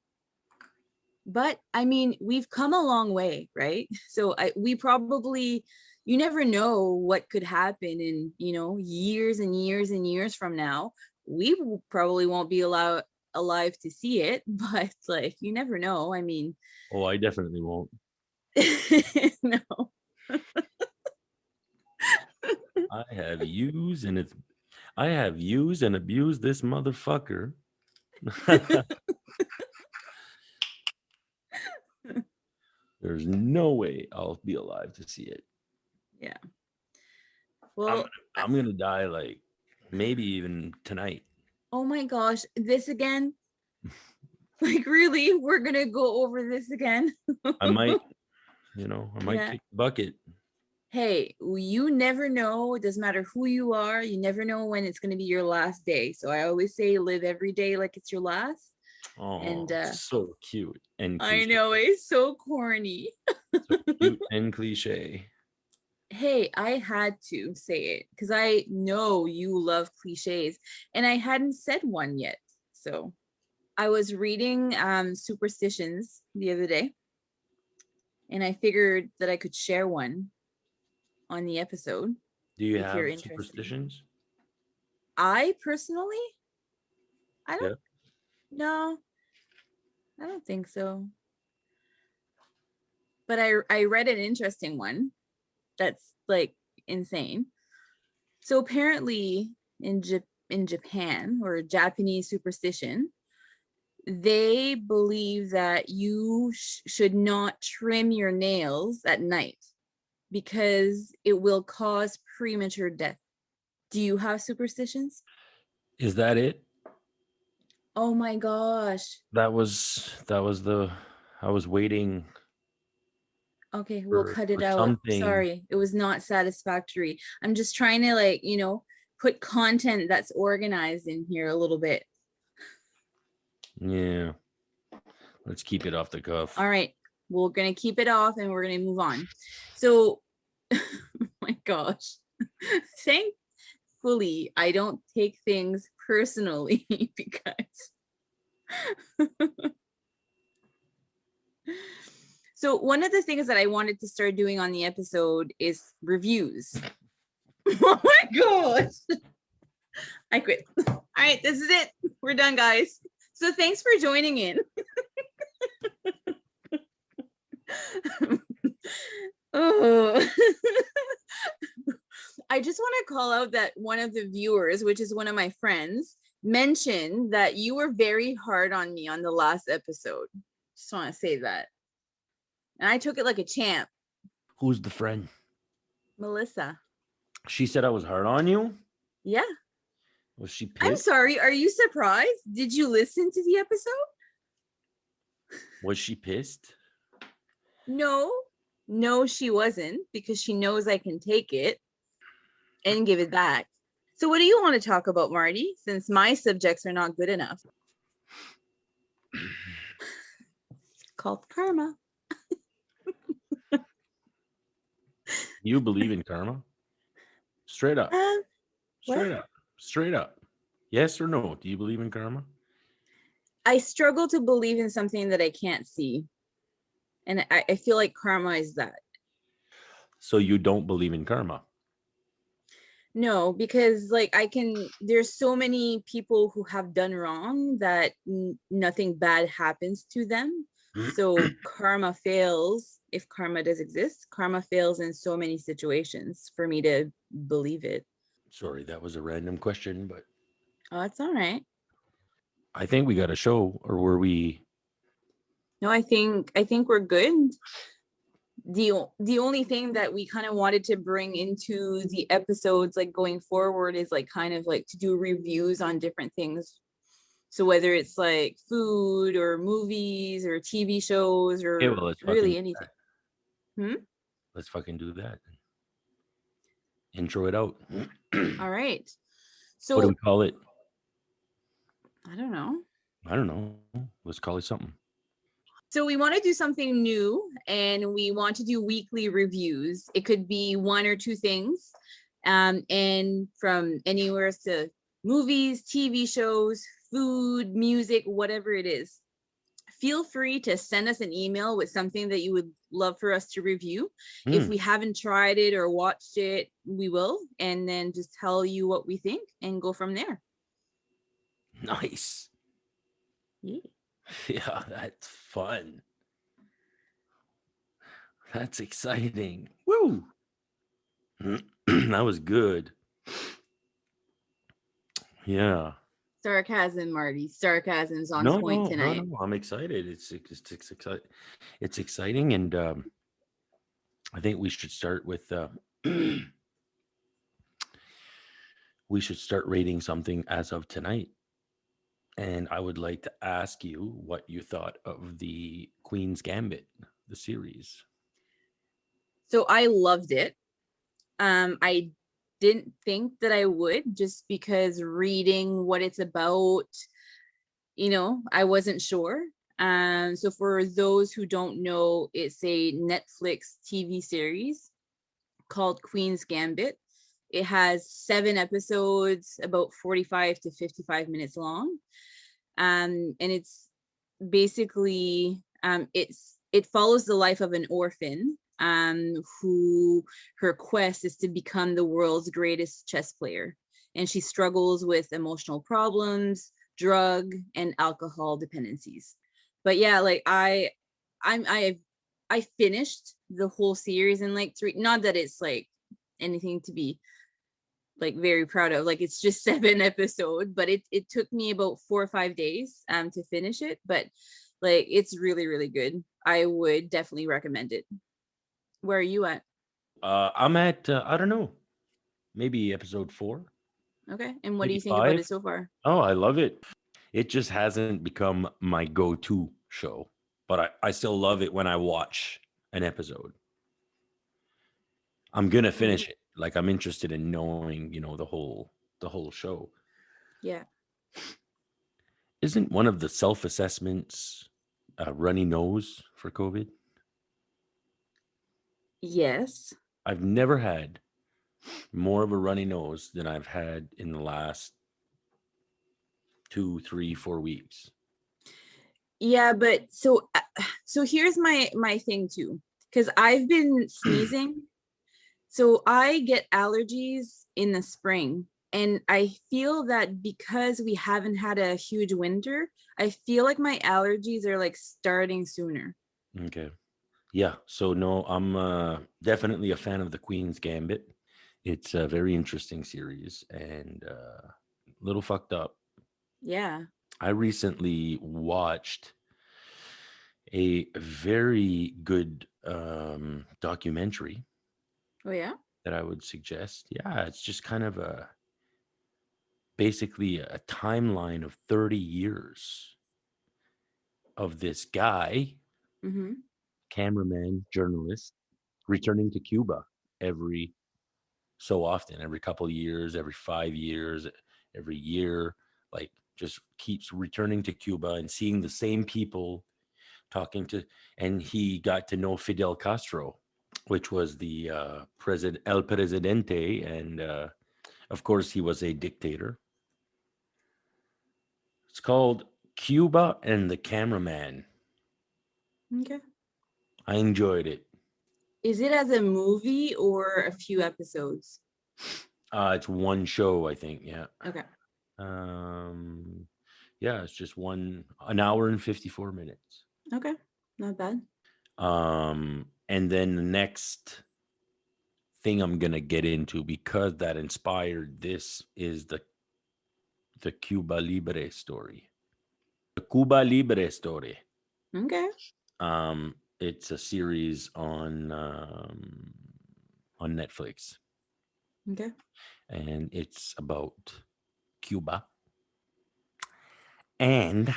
But I mean, we've come a long way, right? So we probably, you never know what could happen in, years and years and years from now. We probably won't be alive to see it, but like, you never know. I mean, Oh, I definitely won't. no. I have used and it's I have used and abused this motherfucker. There's no way I'll be alive to see it. Yeah. I'm Well, I'm gonna die like maybe even tonight. oh my gosh, this again? Like, really? We're gonna go over this again? I might, I might Yeah. kick the bucket. Hey, you never know. It doesn't matter who you are. You never know when it's going to be your last day. So I always say live every day like it's your last. And Oh, so cute and I cliche. know it's so corny. So cute and cliche. Hey, I had to say it because I know you love cliches and I hadn't said one yet. So I was reading superstitions the other day and I figured that I could share one on the episode Do you if you're have interested. superstitions? I personally, I Yeah. don't know. I don't think so. But I read an interesting one that's like insane. So apparently in Japan or Japanese superstition, they believe that you should not trim your nails at night because it will cause premature death. Do you have superstitions? Is that it? Oh my gosh. That was the I was waiting Okay, we'll for cut it for out. something. Sorry, it was not satisfactory. I'm just trying to like, put content that's organized in here a little bit. Yeah. Let's keep it off the cuff. All right, we're gonna keep it off and we're gonna move on. So, oh my gosh, thankfully, I don't take things personally because. So one of the things that I wanted to start doing on the episode is reviews. Oh my gosh. I quit. All right, this is it. We're done, guys. So thanks for joining in. Oh. I just want to call out that one of the viewers, which is one of my friends, mentioned that you were very hard on me on the last episode. Just want to say that. And I took it like a champ. Who's the friend? Melissa. She said I was hard on you? Yeah. Was she I'm pissed? sorry. Are you surprised? Did you listen to the episode? Was she pissed? No, she wasn't because she knows I can take it and give it back. So what do you want to talk about, Marty, since my subjects are not good enough? It's called karma. You believe in karma? Straight up. Straight What? up. Straight up. Yes or no? Do you believe in karma? I struggle to believe in something that I can't see. And I feel like karma is that. So you don't believe in karma? No, because like there's so many people who have done wrong that nothing bad happens to them. So karma fails, if karma does exist, karma fails in so many situations for me to believe it. Sorry, that was a random question, but Oh, it's all right. I think we got a show, or were we? No, I think we're good. The only thing that we kind of wanted to bring into the episodes like going forward is like kind of like to do reviews on different things. So whether it's like food or movies or TV shows Yeah, or well, let's fucking really do anything. that. Let's fucking do that. Intro it out. All right. What do we So call it? I don't know. I don't know. Let's call it something. So we want to do something new and we want to do weekly reviews. It could be one or two things. And from anywhere to movies, TV shows, food, music, whatever it is. Feel free to send us an email with something that you would love for us to review. If we haven't tried it or watched it, we will, and then just tell you what we think and go from there. Nice. Yeah. Yeah, that's fun. That's exciting. Woo! That was good. Yeah. Sarcasm, Marty. Sarcasm's on No, point no, no, tonight. no. I'm excited. It's exciting, and I think we should start with we should start rating something as of tonight. And I would like to ask you what you thought of the Queen's Gambit, the series. So I loved it. I didn't think that I would, just because reading what it's about, I wasn't sure. So for those who don't know, it's a Netflix TV series called Queen's Gambit. It has 7 episodes, about 45 to 55 minutes long. And it's basically it follows the life of an orphan who her quest is to become the world's greatest chess player, and she struggles with emotional problems, drug and alcohol dependencies. But yeah, like I finished the whole series in like 3, not that it's like anything to be like very proud of, like it's just 7 episodes, but it took me about 4 or 5 days to finish it. But like it's really, really good. I would definitely recommend it. Where are you at? I'm at I don't know, maybe episode 4, Okay, and what do maybe you think about 5. it so far? Oh, I love it. It just hasn't become my go-to show, but I still love it when I watch an episode. I'm gonna Okay. finish it. Like I'm interested in knowing, the whole show. Yeah. Isn't one of the self-assessments a runny nose for COVID? Yes. I've never had more of a runny nose than I've had in the last 2, 3, 4 weeks. Yeah, but so here's my thing too, because I've been sneezing. So I get allergies in the spring, and I feel that because we haven't had a huge winter, I feel like my allergies are like starting sooner. Okay. Yeah. So no, I'm definitely a fan of the Queen's Gambit. It's a very interesting series and little fucked up. Yeah. I recently watched a very good documentary Oh yeah. that I would suggest. Yeah, it's just kind of basically a timeline of 30 years of this guy, Mm-hmm. cameraman, journalist, returning to Cuba every so often, every couple of years, every 5 years, every year, like just keeps returning to Cuba and seeing the same people talking to, and he got to know Fidel Castro, which was the president, El Presidente, and of course he was a dictator. It's called Cuba and the Cameraman. Okay. I enjoyed it. Is it as a movie or a few episodes? It's one show, I think. Yeah. Okay. Um, yeah, it's just an hour and 54 minutes. Okay. Not bad. And then the next thing I'm gonna get into, because that inspired this, is the Cuba Libre story. The Cuba Libre story. Okay. It's a series on Netflix, Okay. and it's about Cuba and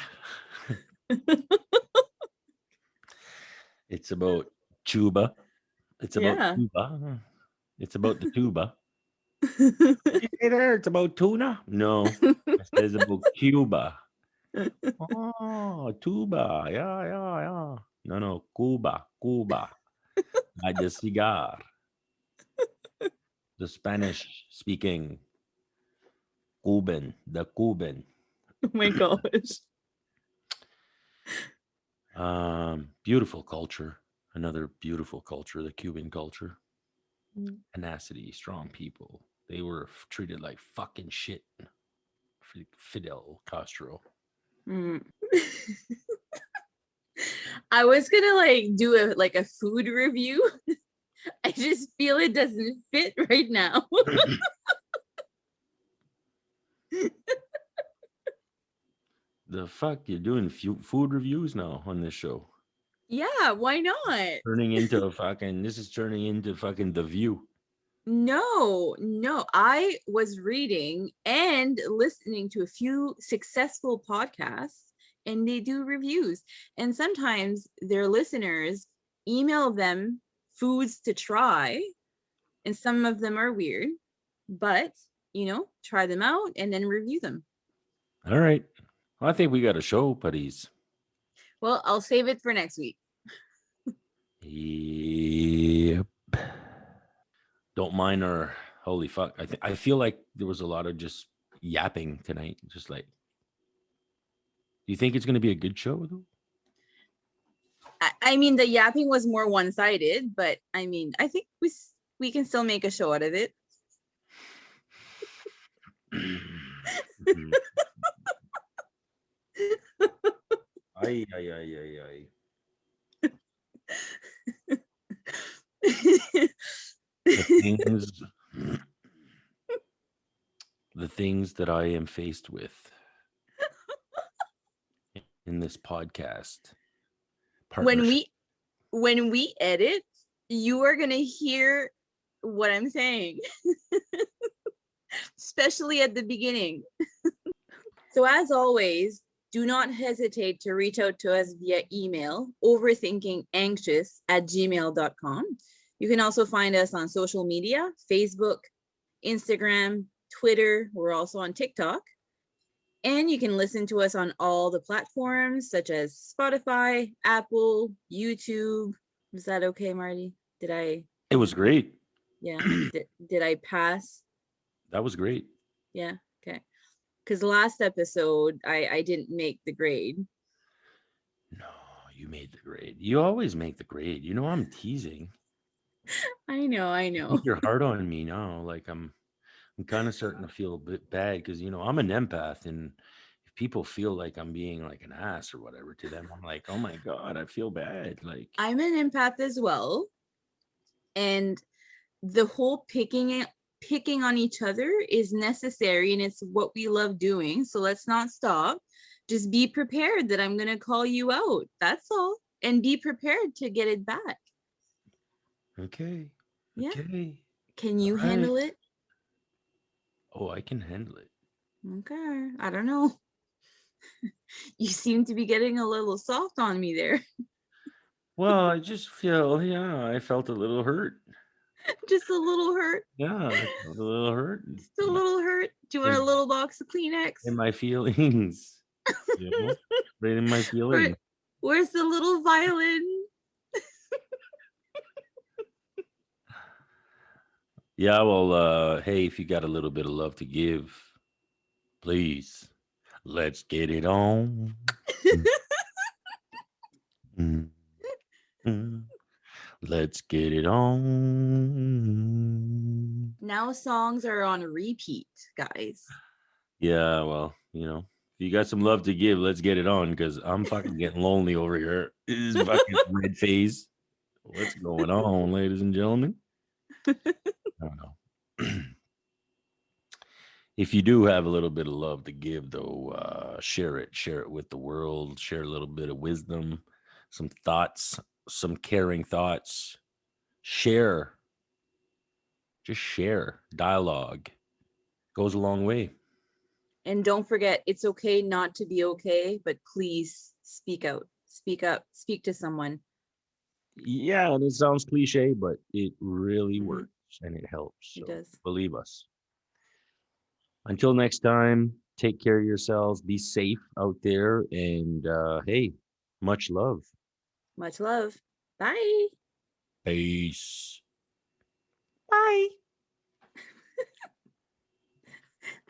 it's about Cuba. It's about Yeah. Cuba. It's about the tuba. Did you say there it's about tuna? No, it says about Cuba. Oh, tuba. Yeah, yeah, yeah. No, no, Cuba, Cuba. Like the cigar, the Spanish speaking Cuban, the Cuban. Oh my gosh. Beautiful culture. Another beautiful culture, the Cuban culture. Tenacity, strong people. They were treated like fucking shit. Fidel Castro. Mm. I was gonna like do a food review. I just feel it doesn't fit right now. the fuck? You're doing food reviews now on this show. Yeah, why not? Turning into a fucking, this is turning into fucking The View. No, no. I was reading and listening to a few successful podcasts, and they do reviews. And sometimes their listeners email them foods to try, and some of them are weird, but try them out and then review them. All right. Well, I think we got a show, buddies. Well, I'll save it for next week. Yep. Don't mind our holy fuck. I feel like there was a lot of just yapping tonight. Just like, do you think it's going to be a good show though? I mean, the yapping was more one-sided, but I mean, I think we can still make a show out of it. Ay, ay, ay, ay, ay. The things that I am faced with in this podcast. When we edit, you are gonna hear what I'm saying, especially at the beginning. So as always, do not hesitate to reach out to us via email, overthinkinganxious@gmail.com. You can also find us on social media, Facebook, Instagram, Twitter. We're also on TikTok. And you can listen to us on all the platforms such as Spotify, Apple, YouTube. Was that okay, Marty? It was great. Yeah. Did I pass? That was great. Yeah. Okay. Because last episode, I didn't make the grade. No, you made the grade. You always make the grade. I'm teasing. I know. You're hard on me now. Like I'm kind of starting to feel a bit bad because I'm an empath, and if people feel like I'm being like an ass or whatever to them, I'm like, oh my god, I feel bad. Like I'm an empath as well, and the whole picking on each other is necessary, and it's what we love doing. So let's not stop. Just be prepared that I'm gonna call you out. That's all, and be prepared to get it back. Okay. Yeah. Okay. Can you handle it? Oh, I can handle it. Okay. I don't know. You seem to be getting a little soft on me there. Well, I just feel, I felt a little hurt. Just a little hurt. Yeah, I felt a little hurt. Just a little hurt. Do you want a little box of Kleenex? In my feelings. Right in my feelings. Where's the little violin? Yeah, well, hey, if you got a little bit of love to give, please, let's get it on. Let's get it on. Now songs are on repeat, guys. Yeah, well, if you got some love to give, let's get it on, because I'm fucking getting lonely over here. This is fucking red face. What's going on, ladies and gentlemen? I don't know. If you do have a little bit of love to give, though, share it with the world. Share a little bit of wisdom, some thoughts, some caring thoughts. Just share. Dialogue goes a long way. And don't forget, it's okay not to be okay, but please speak out, speak up, speak to someone. Yeah, and it sounds cliche, but it really works and it helps. So it does. Believe us. Until next time, take care of yourselves. Be safe out there. And hey, much love. Much love. Bye. Peace. Bye.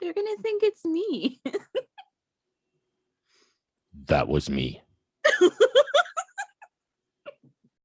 They're going to think it's me. That was me.